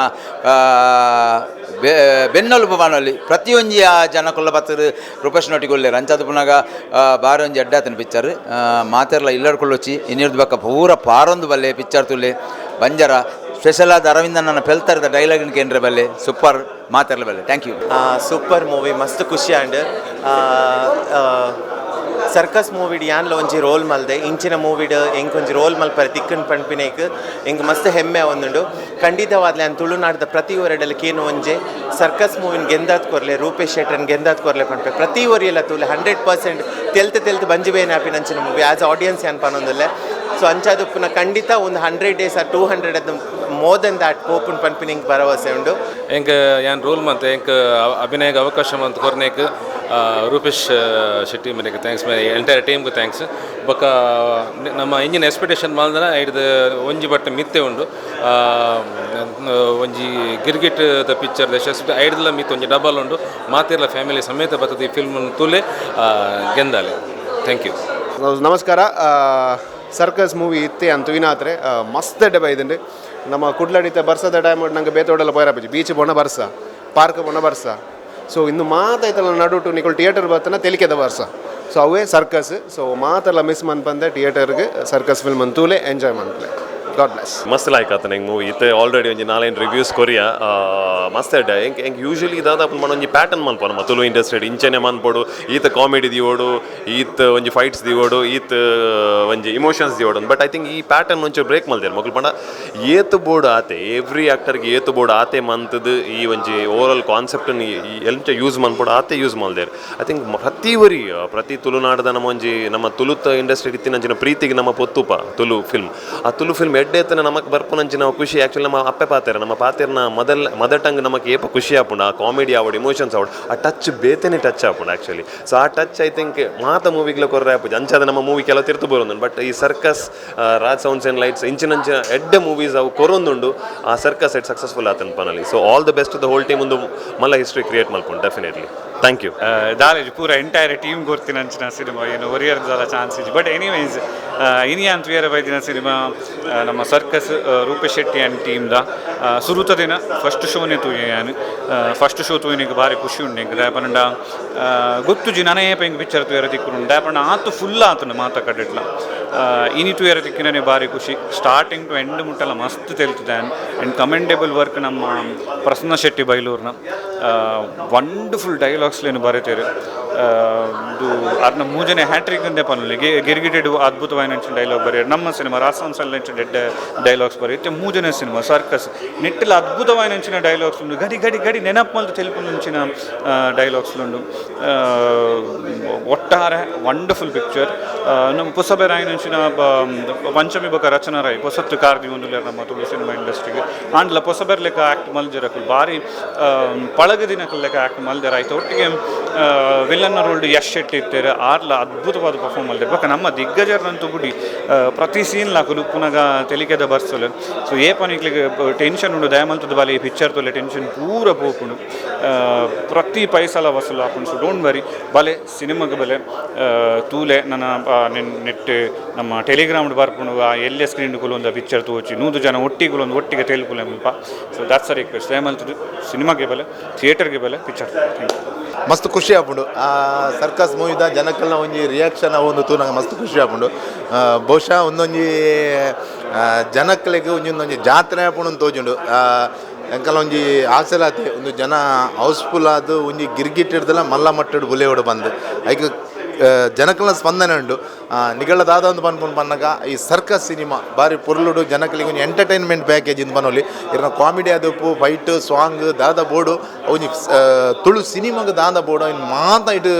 ಬೆನ್ನೊಲುಪು ಬಾನಲ್ಲಿ ಪ್ರತಿಯೊಂಜಿಯ ಜನಕುಲ್ಲ ಬತ್ತರು ರೂಪೇಶ್ನೊಟ್ಟಿಗೆ ಒಳ್ಳೆಯರು ಅಂಚಾದ ಪುನಗ ಬಾರಿ ಒಂಜಿ ಎಡ್ಡಾತನ ಪಿಕ್ಚರ್ ಮಾತೆರ್ಲ ಇಲ್ಲಡ್ಕೊಳ್ಳೊಚ್ಚಿ ಇನ್ನಿರ್ದು ಬಕ್ಕ ಪೂರ ಪಾರೊಂದು ಬಲ್ಲೆ ಪಿಕ್ಚರ್ ತುಲೆ ಬಂಜರ ಸ್ಪೆಷಲ್ ಆದ ಅರವಿಂದನ ಪೆಲ್ತರದ ಡೈಲಾಗಿನ ಕೇಂದ್ರ ಬಲ್ಲೆ ಸೂಪರ್ ಮಾತೆರ್ಲ ಬಲ್ಲೆ ಥ್ಯಾಂಕ್ ಯು
ಸೂಪರ್ ಮೂವಿ ಮಸ್ತ್ ಖುಷಿ ಆಂಡ್ ಸರ್ಕಸ್ ಮೂವಿಡ್ ಯಾನ್ಲ ಒಂಜಿ ರೋಲ್ ಮಲ್ದೆ ಇಂಚಿನ ಮೂವಿಡ್ ಎಂಕ್ ಒಂಜಿ ರೋಲ್ ಮಲ್ಪರೆ ತಿಕ್ಕನ್ ಪಂಪಿನೇಕ್ ಎಂಕ್ ಮಸ್ತ್ ಹೆಮ್ಮೆ ಒಂದುಂಡು ಖಂಡಿತವಾದ್ಲೆ ಅನ್ ತುಳುನಾಡ್ದ ಪ್ರತಿ ಒರೆಡಲ್ಲಿ ಕೇನು ಒಂಜೆ ಸರ್ಕಸ್ ಮೂವಿನ ಗೆಂದಾತ್ ಕೊರ್ಲೆ ರೂಪೇಶ್ ಶೆಟ್ಟರ್ನ ಗೆಂದಾತ್ ಕೊರ್ಲೆ ಪಂಪೆ ಪ್ರತಿ ಒರಿಯೆಲ್ಲ ತುಲೆ 100% ತೆಲ್ತು ಬಂಜಿಬೇನೆ ಆಪಿನ ಅಂಚಿನ ಮೂವಿ ಆಸ್ ಆಡಿಯನ್ಸ್ ಏನ್ ಪನೊಂದುಲ್ಲೆ ಸೊ ಅಂಚಾದುಪ್ಪುನ ಖಂಡಿತ ಒಂದು 100 days or 200 ಅದು ಮೋರ್ ದೆನ್ ದ್ಯಾಟ್ ಪೋಪುನ್ ಪನ್ಪಿನಿಂಗ್ ಭರವಸೆ ಉಂಡು
ಎಂಕ್ ಯಾನ್ ರೂಲ್ ಮಂತ್ ಎಂಕ್ ಅಭಿನಯಕ್ಕೆ ಅವಕಾಶ ಮಂತ್ ಕೊರ್ನೇಕ್ ರೂಪೇಶ್ ಶೆಟ್ಟಿ ಮನೆಗೆ ಥ್ಯಾಂಕ್ಸ್ ಮೈ ಎಂಟೈರ್ ಟೀಮ್ಗೆ ಥ್ಯಾಂಕ್ಸ್ ಬೊಕ್ಕ ನಮ್ಮ ಇಂಜಿನ ಎಕ್ಸ್ಪೆಕ್ಟೇಷನ್ ಮಾಲ್ದನ ಐದು ಒಂಜಿ ಬಟ್ಟೆ ಮಿತ್ತೆ ಉಂಡು ಒಂಜಿ ಗಿರ್ಗಿಟ್ ದ ಪಿಕ್ಚರ್ ಯಶಸ್ವಿ ಐಡ್ಲ ಮಿತ್ ಒಂಜಿ ಡಬಲ್ ಉಂಡು ಮಾತಿರ್ಲ ಫ್ಯಾಮಿಲಿ ಸಮೇತ ಬರ್ತದೆ ಈ ಫಿಲ್ಮ್ ತುಲೆ ಗೆಂದಾಲೆ
ಥ್ಯಾಂಕ್ ಯು.
ನಮಸ್ಕಾರ. ಸರ್ಕಸ್ ಮೂವಿ ಇತ್ತೆ ಅಂತ ವಿನಾತ್ರೆ ಮಸ್ತ್ ಎಡ್ಡೆ ಬೈದಂಡು ನಮ್ಮ ಕುಡ್ಲಡಿತ ಬರ್ಸದ ಟೈಮ್ ನಂಗೆ ಬೇತೋಡೆಲ್ಲ ಪೋಯರಪ್ಪಿ ಬೀಚ್ ಬೋಣ ಬರ್ಸ ಪಾರ್ಕ್ ಬೋಣ ಬರ್ಸ ಸೊ ಇನ್ನು ಮಾತಾಯ್ತಲ್ಲ ನಡುಟು ನಿಗಳು ಥಿಯೇಟರ್ ಬರ್ತಾನೆ ತೆಲಿಕೆದ ಬರ್ಸ ಸೊ ಅವೇ ಸರ್ಕಸ್ ಸೊ ಮಾತೆಲ್ಲ ಮಿಸ್ ಮನ್ಪಂದೆ ಥಿಯೇಟರ್ಗೆ ಸರ್ಕಸ್ ಫಿಲ್ಮ್ ಅಂತೂಲೆ ಎಂಜಾಯ್ ಮಾಡ್ತಲೆ. God bless.
ಮಸ್ತ್ ಲೈಕ್ ಆತ ನಂಗೆ ಮೂವಿ ಇತ್ತೆ ಆಲ್ರೆಡಿ ಒಂಜಿ ನಾಲ್ಕು ರಿವ್ಯೂಸ್ ಕೊರಿಯಾ ಮಸ್ತ್ ಎಡ್ಡೆ ಹೆಂಗೆ ಯೂಶಲಿ ದಾದಾಪು ಮನ ಒಂಜಿ ಪ್ಯಾಟರ್ನ್ ಮನ್ಪೋ ನಮ್ಮ ತುಳು ಇಂಡಸ್ಟ್ರಿ ಇಂಚನೆ ಮನ್ಪೋಡು ಈತ ಕಾಮಿಡಿ ದಿವೋಡು ಈತ ಒಂಜಿ ಫೈಟ್ಸ್ ದಿವೋಡು ಈತ ಒಂಜಿ ಇಮೋಷನ್ಸ್ ದಿವೋಡು ಬಟ್ ಐ ಥಿಂಕ್ ಈ ಪ್ಯಾಟರ್ನ್ ಒಂಚೂರು ಬ್ರೇಕ್ ಮಲ್ದೇರು ಮಕ್ಕಳು ಪಂಡ ಏತು ಬೋರ್ಡ್ ಆತೆ ಎವ್ರಿ ಆ್ಯಕ್ಟರ್ಗೆ ಏತು ಬೋರ್ಡ್ ಆತೆ ಮಂತದ್ದು ಈ ಒಂಜಿ ಓವರಾಲ್ ಕಾನ್ಸೆಪ್ಟನ್ನು ಎಂಚ ಯೂಸ್ ಮನ್ಪೋಡು ಆತೆ ಯೂಸ್ ಮಲ್ದೇರು ಐ ಥಿಂಕ್ ಪ್ರತಿ ತುಳುನಾಡದ ನಮ್ಮ ತುಳುತ ಇಂಡಸ್ಟ್ರಿ ಇತ್ತಿನಂಚಿನ ಪ್ರೀತಿಗೆ ನಮ್ಮ ಪೊತ್ತುಪ ತುಳು ಫಿಲ್ಮ್ ಆ ತುಳು ಫಿಲ್ಮ್ ಎಡ್ಡೆತ್ತನ ನಮಗೆ ಬರ್ಪುನಂಚಿ ನಾವು ಖುಷಿ ಆ್ಯಕ್ಚುಲಿ ನಮ್ಮ ಅಪ್ಪೆ ಪಾತೆರ ನಮ್ಮ ಪಾತೆರ್ನ ಮದರ್ ಟಂಗ್ ನಮಗೆ ಏಪ ಖುಷಿ ಆಪುಂಡು ಆ ಕಾಮಿಡಿ ಆವಡು ಇಮೋಷನ್ಸ್ ಆವಡು ಆ ಟಚ್ ಬೇತೆನೆ ಟಚ್ ಆಪುಂಡು ಆ್ಯಕ್ಚುಲಿ ಸೊ ಆ ಟಚ್ ಐ ಥಿಂಕ್ ಮಾತ ಮೂವಿಗ್ಲ ಕೊರ್ರೆ ಆಪುಜಿ ಅಂಚಾದ ನಮ್ಮ ಮೂವಿ ಕೆಲವು ತಿರ್ತು ಬರೋದು ಬಟ್ ಈ circus Raj sounds and lights ಇಂಚಿನ ಎಡ್ಡೆ ಮೂವೀಸ್ ಅವು ಕೊರೊಂದುಂಡು ಆ ಸರ್ಕಸ್ ಎಡ್ ಸಕ್ಸಸ್ಫುಲ್ ಆತನ ಪನಲ್ಲಿ so all the best the whole team ಒಂದು ಮಲ್ಲ ಹಿಸ್ಟ್ರಿ ಕ್ರಿಯೇಟ್ ಮಾಡ್ಕೊಂಡು ಡೆಫಿನೆಟ್ಲಿ. Thank you.
ದಾಲೇಜ್ ಪೂರ ಎಂಟೈರ್ ಟೀಮ್ ಗೊತ್ತಿನ ಅಂಚಿನ ಸಿನಿಮಾ ಏನು ಒರಿಯರ್ದಲ್ಲ ಚಾನ್ಸ್ ಇಜ್ ಬಟ್ ಎನಿವೇಸ್ ಇನಿ ಅಂತ ಬೇರೆ ಬೈದಿನ ಸಿನಿಮಾ ನಮ್ಮ ಸರ್ಕಸ್ ರೂಪೇಶ್ ಶೆಟ್ಟಿ ಆ್ಯಂಡ್ ಟೀಮ್ದ ಸುರುತ ದಿನ ಫಸ್ಟ್ ಶೋನೇ ತೂಯಾನು ಫಸ್ಟ್ ಶೋ ತೂಯನಿಗೆ ಭಾರಿ ಖುಷಿ ಉಂಡು ದಾಯಪಂಡ ಗೊತ್ತು ಜಿ ನನೇ ಪೆಂಗ್ ಪಿಕ್ಚರ್ ತೂಯರ ತಿಕ್ಕುಂಡು ದಾಯಪಂಡ ಆತು ಫುಲ್ ಆತನು ಮಾತ ಕಟ್ಟಿಟ್ಲ ಇನಿ ತೂಯರ ತಿಕ್ಕಿನೇ ಭಾರಿ ಖುಷಿ ಸ್ಟಾರ್ಟಿಂಗ್ ಟು ಎಂಡ್ ಮುಟ್ಟಲ್ಲ ಮಸ್ತ್ ತೆಲ್ತಿದೆ ಆ್ಯಂಡ್ ಕಮೆಂಡೇಬಲ್ ವರ್ಕ್ ನಮ್ಮ ಪ್ರಸನ್ನ ಶೆಟ್ಟಿ ಬೈಲೂರ್ನ ವಂಡರ್ಫುಲ್ ಡೈಲಾಗ್ಸ್ಲೇನು ಬರೀತೀರಿ ಇದು ಅದನ್ನ ಮೂಜನೆ ಹ್ಯಾಟ್ರಿಕ್ ಅಂದೇ ಪನ್ನುಲಿ ಗಿರ್ಗಿಟೆಡ್ ಅದ್ಭುತವಾದ ಡೈಲಾಗ್ ಬರೀ ನಮ್ಮ ಸಿನಿಮಾ ರಾಸಂಸಲ್ಲ ಡೆಡ್ ಡೈಲಾಗ್ಸ್ ಬರೀತೆ ಮೂಜನೆ ಸಿನಿಮಾ ಸರ್ಕಸ್ ನೆಟ್ಟಿಲ್ಲ ಅದ್ಭುತವಾದ ಡೈಲಾಗ್ಸ್ ಉಂಡು ಗಡಿ ಗಡಿ ಗಡಿ ನೆನಪು ಮಲ್ತು ತೆಲುಪು నుంచిన ಡೈಲಾಗ್ಸ್ಲುಂಡು ಒಟ್ಟಾರೆ ವಂಡರ್ಫುಲ್ ಪಿಕ್ಚರ್ ನಮ್ಮ ಪುಸಬೆರಾಯಿ నుంచిన ಪಂಚಮಿ ಬೊಕ ರಚನಾ ರಾಯ್ ಪೊಸತ್ತು ಕಾರ್ದಿ ಒಂದು ನಮ್ಮ ತುಳು ಸಿನಿಮಾ ಇಂಡಸ್ಟ್ರಿಗೆ ಆಂಡ್ಲ ಪೊಸಬೆರ್ ಲೆಕ್ಕ ಆ್ಯಕ್ಟ್ ಮಲ್ದಿರಕುಲು ಭಾರಿ ಪಳಗದಿನಕಲ್ ಲೆಕ್ಕ ಆ್ಯಕ್ಟ್ ಮಲ್ದಿರ ಆಯ್ತು ಒಟ್ಟಿಗೆ ವಿಲನ್ನ ರೋಲ್ಡ್ ಯಶ್ ಶೆಟ್ಟಿ ಇರ್ತಾರೆ ಆರ್ಲ ಅದ್ಭುತವಾದ ಪರ್ಫಾರ್ಮ್ ಮಾಡಿದ್ದಾರೆ ಬೊಕ್ಕ ನಮ್ಮ ದಿಗ್ಗಜರಂತೂ ಬಿಡಿ ಪ್ರತಿ ಸೀನ್ ಲಾಕಲು ಪುನಗ ತೆಲಿಕೆದ ಬರ್ಸಲು ಸೊ ಏ ಪನಿಕ್ಲಿಗೆ ಟೆನ್ಷನ್ ಉಂಡು ದಯಮಲ್ತದ ಬಾಲಿ ಈ ಪಿಕ್ಚರ್ ತೊಲೆ ಟೆನ್ಷನ್ ಪೂರ ಪೋಪುಂಡು ಪ್ರತಿ ಪೈಸಲ ವಸೂಲು ಹಾಕೊಂಡು ಸೊ ಡೋಂಟ್ ವರಿ ಬಲೆ ಸಿನಿಮಾಗೆ ಬೆಲೆ ತೂಲೆ ನನ್ನ ನೆಟ್ ನಮ್ಮ ಟೆಲಿಗ್ರಾಮ್ಡ್ ಬರ್ಕೊಂಡು ಆ ಎಲ್ಲೇ ಸ್ಕ್ರೀನ್ಗಳು ಒಂದು ಪಿಕ್ಚರ್ ತೋಚಿ 100 ಜನ ಒಟ್ಟಿಗೆ ತೆಲುಪುಲೆ ಮುಲ್ಪ ಸೊ ದಾಟ್ಸ್ ಅ ರಿಕ್ವೆಸ್ಟ್ ದಯಮಲ್ತದು ಸಿನಿಮಾಗೆ ಬೆಲೆ ಥಿಯೇಟರ್ಗೆ ಬೆಲೆ ಪಿಕ್ಚರ್. Thank you.
ಮಸ್ತ್ ಖುಷಿ ಆಪುಂಡು ಆ ಸರ್ಕಸ್ ಮೂವಿದ ಜನಕ್ಕೆಲ್ಲ ಒಂಜಿ ರಿಯಾಕ್ಷನ್ ಒಂದು ತೂ ನಂಗೆ ಮಸ್ತ್ ಖುಷಿ ಆಪುಂಡು ಬಹುಶಃ ಒಂದೊಂಜಿ ಜನಕ್ಕಳಿಗೆ ಒಂದೊಂದು ಜಾತ್ರೆ ಆಪುಂಡು ತೋಜುಂಡು ಎಂಕಲ್ಲ ಒಂಜಿ ಆಸೆಲಾತಿ ಒಂದು ಜನ ಹೌಸ್ಫುಲ್ ಆದು ಒಂಜಿ ಗಿರ್ಗಿಟ್ಟಿಡ್ದಲ್ಲ ಮಲ್ಲ ಮಟ್ಟಡು ಬುಲೆಯೋಡು ಬಂದು ಐಕ್ ಜನಕ್ಕೆಲ್ಲ ಸ್ಪಂದನೆ ಉಂಡು ನಿಗಳ ದಾದ ಒಂದು ಪನ್ಪುಂಡು ಪನ್ನಗ ಈ ಸರ್ಕಸ್ ಸಿನಿಮಾ ಬಾರಿ ಪೊರ್ಲುಡು ಜನಕ್ಕಳಿಗೆ ಒಂದು ಎಂಟರ್ಟೈನ್ಮೆಂಟ್ ಪ್ಯಾಕೇಜ್ ಇಂದ ಬನ್ನೋಲಿ ಇರ್ನ ಕಾಮಿಡಿ ಆದಪ್ಪು ಫೈಟ್ ಸಾಂಗ್ ದಾದ ಬೋರ್ಡು ಒಂಜಿ ತುಳು ಸಿನಿಮಾಗ ದಾದ ಬೋರ್ಡು ಇನ್ನು ಮಾತ ಇಟ್ಟು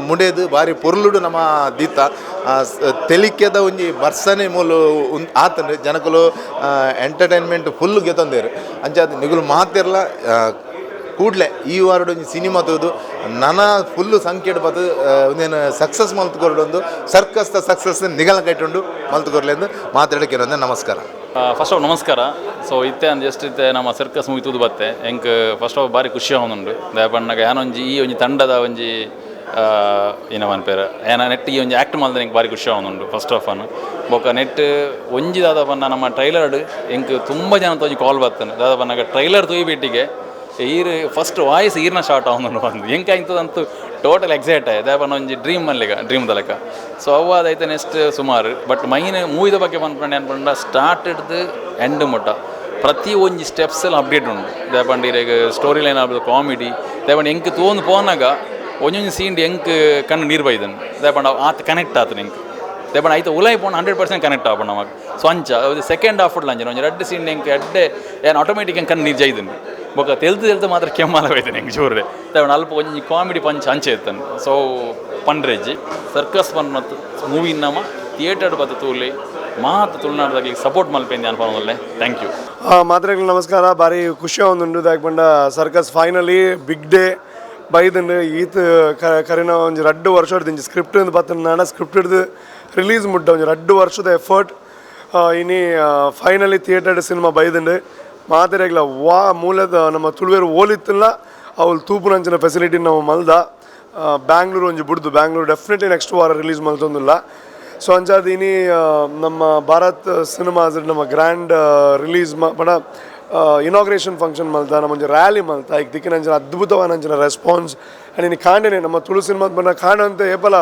ಮುಡೇದು ಬಾರಿ ಪೊರ್ಲುಡು ನಮ್ಮ ದೀತ ತೆಲಿಕೆದ ಒಂಜಿ ಬರ್ಸನೆ ಮೂಲು ಆತಂಡು ಜನಕ್ಕಲು ಎಂಟರ್ಟೈನ್ಮೆಂಟ್ ಫುಲ್ ಗೆತ್ತಂದೇರು ಅಂಚಾದ ನಿಗುಲು ಮಾತಿರಲ್ಲ ಕೂಡಲೇ ಈ ವಾರ್ಡ್ ಒಂದು ಸಿನಿಮಾ ತೋದು ನನ್ನ ಫುಲ್ಲು ಸಂಖ್ಯೆ ಬತ್ತು ಒಂದೇನು ಸಕ್ಸಸ್ ಮಲ್ತುಕೊರ್ಡು ಒಂದು ಸರ್ಕಸ್ ಸಕ್ಸಸ್ ನಿಗಲ ಕೈಟುಂಡು ಮಲ್ತುಕೊರ್ಲೆಂದು ಮಾತಾಡೋಕೆ ಅಂದ್ರೆ ನಮಸ್ಕಾರ.
ಫಸ್ಟ್ ಆಫ್ ನಮಸ್ಕಾರ. ಸೊ ಇತ್ತೆ ಅಂದ್ ಜಸ್ಟ್ ಇತ್ತೆ ನಮ್ಮ ಸರ್ಕಸ್ ಮೂವಿ ತೂದು ಬತ್ತೆ ಎಂಕ್ ಫಸ್ಟ್ ಆಫ್ ಬಾರಿ ಖುಷಿ ಆವೊಂದುಂಡು ದಯಪಣ್ಣಗ ಯಾನೊಂಜಿ ಈ ಒಂಜಿ ತಂಡದ ಒಂಜಿ ಏನವನ್ ಪೇರ ಏನ ನೆಟ್ ಈ ಒಂಜಿ ಆ್ಯಕ್ಟ್ ಮಲ್ದ ಎಂಕ್ ಬಾರಿ ಖುಷಿ ಆವೊಂದುಂಡು ಫಸ್ಟ್ ಆಫ್ ಅನ್ ಬೊಕ್ಕ ನೆಟ್ ಒಂಜಿ ದಾದ ಪನ್ನ ನಮ್ಮ ಟ್ರೈಲರ್ಡ್ ಎಂಕ್ ತುಂಬ ಜನ ತೋಜಿ ಕಾಲ್ ಬರ್ತೇನೆ ದಾದ ಪನ್ನಗ ಟ್ರೈಲರ್ ತೂಯಿ ಬಿಟ್ಟಿಗೆ ಈರ್ ಫಸ್ಟ್ ವಾಯ್ಸ್ ಈರ್ನ ಶಾರ್ಟ್ ಆವೊಂದುಂಡು ಬಂದು ಎಂಕಾಯ್ತದಂತೂ ಟೋಟಲ್ ಎಕ್ಸೈಟ್ ಆಯ್ತು ದಯಪನ್ನ ಒಂಜಿ ಡ್ರೀಮ್ ದಲಕ ಸೊ ಅವು ಅದೈತೆ ನೆಕ್ಸ್ಟ್ ಸುಮಾರು ಬಟ್ ಮೈನ್ ಮೂವಿದ ಬಗ್ಗೆ ಬಂದ್ಪಂಡು ಅನ್ಪಂಡ ಸ್ಟಾರ್ಟೆಡ್ದು ಎಂಡ್ ಮುಟ್ಟ ಪ್ರತಿ ಒಂಜಿ ಸ್ಟೆಪ್ಸ್ ಎಲ್ಲ ಅಪ್ಡೇಟ್ ಉಂಡು ದಯಪಂಡು ಈಗ ಸ್ಟೋರಿ ಲೈನ್ ಆಗ್ಬೋದು ಕಾಮಿಡಿ ದಯಪಂಡು ಎಂಕ್ ತೋಂದು ಪೋನಾಗ ಒಂಜೊಂದು ಸೀನ್ ಎಂಕ್ ಕಣ್ಣು ನೀರು ಬೈದನು ದಯಪಂಡು ಆತ ಕನೆಕ್ಟ್ ಆತನು ಎಂಕ್ ದಯಪಂಡು ಆಯ್ತು ಉಲಾಯ್ ಪೋಣ 100% ಕನೆಕ್ಟ್ ಆಪಣ್ಣ ನಮಗೆ ಸ್ವಂಚ ಅದು ಸೆಕೆಂಡ್ ಹಾಫ್ ಲಂಜನ ಒಂಜಿ 2 ಸೀನ್ ಎಂಕ್ ಎಡ್ಡೆ ಏನು ಆಟೋಮೆಟಿಕ್ ಎಂಕ್ ಕಣ್ಣು ನೀರು ಜೈದನು ಬೊಕ್ಕ ತೆಲ್ತು ಮಾತ್ರ ಕೆಮ್ಮಲ ಹೋಯ್ತಾನೆ ಹೆಂಗೆ ಜೋರ್ರೆ ದಯಪಂಡು ಅಲ್ಪ ಒಂಜಿ ಕಾಮಿಡಿ ಪಂಚ್ ಅಂಚೆ ಇರ್ತಾನೆ ಸೊ ಪಂಡ್ರೆಜ್ಜಿ ಸರ್ಕಸ್ ಪನ್ ಮತ್ತು ಮೂವಿ ನಮ್ಮ ಥಿಯೇಟರ್ ಬತ್ತು ತೂಲಿ ಮಾತು ತುಳುನಾಡದಾಗಲಿ ಸಪೋರ್ಟ್ ಮಲ್ಪೇಂದು ಅನ್ಪೋನಲ್ಲೇ. Thank you.
ಮಾತ್ರೆಗಳು ನಮಸ್ಕಾರ. ಭಾರಿ ಖುಷಿ ಒಂದುಂಡು ದಾಯಪಂಡ ಸರ್ಕಸ್ ಫೈನಲಿ ಬಿಗ್ ಡೇ ಬೈದಂಡು ಈತ್ ಕರಿನ ಒಂಜಿ 2 ವರ್ಷ ಹೊಡ್ದು ಸ್ಕ್ರಿಪ್ಟ್ ಬತ್ತನ ನಾನ ಸ್ಕ್ರಿಪ್ಟ್ ಹಿಡ್ದು ರಿಲೀಸ್ ಮುಟ್ಟ ಒಂಜಿ 2 ವರ್ಷದ ಎಫರ್ಟ್ ಇನಿ ಫೈನಲಿ ಥಿಯೇಟರ್ ಸಿನಿಮಾ ಬೈದಂಡು ಮಾತೆರೆಗ್ಲ ಮೂಲದ ನಮ್ಮ ತುಳುವೇರು ಓಲಿತ್ತಿಲ್ಲ ಅವಳು ತೂಪುನಂಚಿನ ಫೆಸಿಲಿಟಿ ನಾವು ಮಲ್ದ ಬ್ಯಾಂಗ್ಳೂರು ಒಂಜಿ ಬುಡ್ದು ಬ್ಯಾಂಗ್ಳೂರು ಡೆಫಿನೆಟ್ಲಿ ನೆಕ್ಸ್ಟ್ ವಾರ ರಿಲೀಸ್ ಮಲ್ತೊಂದುಲ್ಲ. ಸೊ ಅಂಚಾದ ಇನಿ ನಮ್ಮ ಭಾರತ್ ಸಿನಿಮಾಸ್ ನಮ್ಮ ಗ್ರ್ಯಾಂಡ್ ರಿಲೀಸ್ ಪಂಡ ಇನಾಗ್ರೇಷನ್ ಫಂಕ್ಷನ್ ಮಲ್ತ ನಮ್ಮ ಒಂಜಿ ರ್ಯಾಲಿ ಮಲ್ತ ಈಗ ದಿಕ್ಕಿನ ಅಂಚಿನ ಅದ್ಭುತವಾದ ಅಂಚಿನ ರೆಸ್ಪಾನ್ಸ್ ಆ್ಯಂಡ್ ಇನ್ನು ಕಾಂಡೆನೆ ನಮ್ಮ ತುಳು ಸಿನಿಮಾದ ಬಂದ ಕಾಣ ಅಂತ ಏಪಲ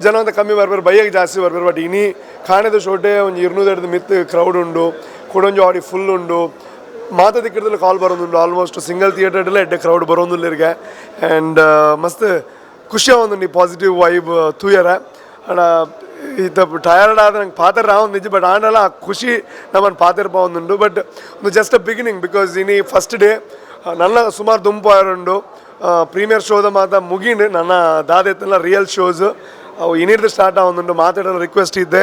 ಜನ ಅಂತ ಕಮ್ಮಿ ಬರ್ಬೇರು ಬೈಯಗೆ ಜಾಸ್ತಿ ಬರ್ಬೇರು. ಬಟ್ ಇನಿ ಕಾಣೆದ ಶೋಟೆ ಒಂದು 200 ಮಿತ್ ಕ್ರೌಡ್ ಉಂಡು ಕೊಡೊಂಜಿ ಆಡಿ ಫುಲ್ ಉಂಡು ಮಾತ ದಿಕ್ಕದಲ್ಲಿ ಕಾಲ್ ಬರೋದುಂಡು ಆಲ್ಮೋಸ್ಟ್ ಸಿಂಗಲ್ ಥಿಯೇಟರ್ಡಲ್ಲೇ ಎಡ್ಡೆ ಕ್ರೌಡ್ ಬರೋದಿಲ್ಲರಿಗೆ. ಆ್ಯಂಡ್ ಮಸ್ತ್ ಖುಷಿ ಆವೊಂದುಂಡು ಈ ಪಾಸಿಟಿವ್ ವೈಬ್ ತೂಯರ ಅಣ್ಣ ಈತ ಟಯರ್ಡ್ ಆದ ನಂಗೆ ಪಾತ್ರ ರಾವೊಂದು ನಿಜ ಬಟ್ ಆಂಡಲ್ಲ ಆ ಖುಷಿ ನಮ್ಮನ್ನು ಪಾತ್ರ ಪಾವೊಂದುಂಡು. ಬಟ್ ಒಂದು ಜಸ್ಟ್ ಅ ಬಿಗಿನಿಂಗ್ ಬಿಕಾಸ್ ಇನಿ ಫಸ್ಟ್ ಡೇ ನನ್ನ ಸುಮಾರು ದುಂಪು ಆರುಂಡು ಪ್ರೀಮಿಯರ್ ಶೋದ ಮಾತ ಮುಗಿಂಡು ನನ್ನ ದಾದೆತ್ತಲ್ಲ ರಿಯಲ್ ಶೋಸ್ ಅವು ಇನ್ನಿರ್ದು ಸ್ಟಾರ್ಟ್ ಆವೊಂದುಂಡು ಮಾತಾಡೋ ರಿಕ್ವೆಸ್ಟ್ ಇದ್ದೆ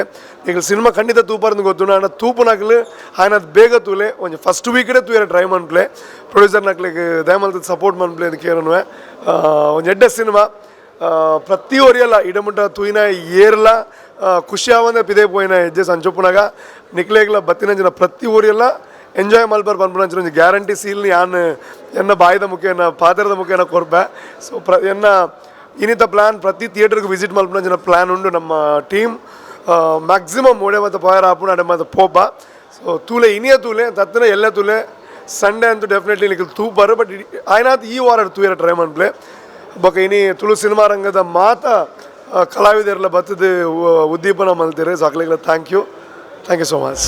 ಈಗ ಸಿನಿಮಾ ಖಂಡಿತ ತೂಪರ್ದು ಗೊತ್ತು ಅಣ್ಣ ತೂಪುನಾಗ್ಲು ఆయన ಬೇಗ ತೂಲೆ ಒಂದು ಫಸ್ಟ್ ವೀಕ್ಡೆ ತೂಯರ ಟ್ರೈ ಮನ್ಪ್ಲೆ ಪ್ರೊಡ್ಯೂಸರ್ ನಕ್ಲಿಗೆ ದಯಮಲ್ತ ಸಪೋರ್ಟ್ ಮನ್ಪ್ಲೆ ಅದಕ್ಕೆ ಏನೂ ಒಂದು ಎಡ್ಡೆ ಸಿನಿಮಾ ಪ್ರತಿ ಒರಿಯಲ್ಲ ಇಡಮುಟ್ಟ ತೂಯಿನ ಏರ್ಲ ಖುಷಿ ಆವಂದೆ ಪಿದೆ ಪೋಯಿನ ಹೆಜ್ಜೆ ಸಂಚೊಪ್ಪುನಾಗ ನಿಕ್ಲೇಗ್ಲ ಬತ್ತಿನಂಚಿನ ಪ್ರತಿ ಊರಿಯಲ್ಲ ಎಂಜಾಯ್ ಮಲ್ಪರ್ ಪನ್ಪುನಂಚಿನ ಒಂದು ಗ್ಯಾರಂಟಿ ಸೀಲ್ನಿ ಯಾನ್ ಎನ್ನ ಬಾಯಿದ ಮುಖೇನ ಪಾತ್ರದ ಮುಖೇನ ಕೊರ್ಪೆ. ಸೊ ಎನ್ನ ಇನ್ನಿತ ಪ್ಲ್ಯಾನ್ ಪ್ರತಿ ಥಿಯೇಟರ್ಗೆ ವಿಸಿಟ್ ಮಲ್ಪುನಂಚಿನ ಪ್ಲ್ಯಾನ್ ಉಂಡು ನಮ್ಮ ಟೀಮ್ ಮ್ಯಾಕ್ಸಿಮಮ್ ಓಡೆ ಮತ್ತು ಪವರ್ ಆಪುಣ ಅಡೆ ಮತ್ತು ಪೋಪ. ಸೊ ತೂಲೆ ಇನಿಯ ತೂಲೆ ತತ್ತಿನ ಎಲ್ಲ ತೂಲೆ ಸಂಡೇ ಅಂತೂ ಡೆಫಿನೆಟ್ಲಿ ನಿಖಿಲ್ ತೂಪರು ಬಟ್ ಆಯ್ನಾತ್ ಈ ವಾರ ತೂಯರ ಟ್ರೈ ಮನ್ಪ್ಲೆ ಬೊಕ ಇನಿ ತುಳು ಸಿನಿಮಾ ರಂಗದ ಮಾತ ಕಲಾವಿದರೆಲ್ಲ ಬತ್ತದ ಉದ್ದೀಪನ ಮಲ್ತೀರಿ. ಸೊ ಅಕ್ಲಿಗೆಲ್ಲ ಥ್ಯಾಂಕ್ ಯು ಸೋ ಮಚ್.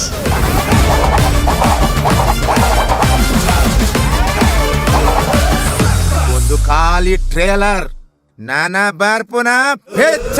ಒಂದು ಖಾಲಿ ಟ್ರೇಲರ್ ನಾನಾ ಬಾರ್ಪುನ ಪೆಚ್ಚ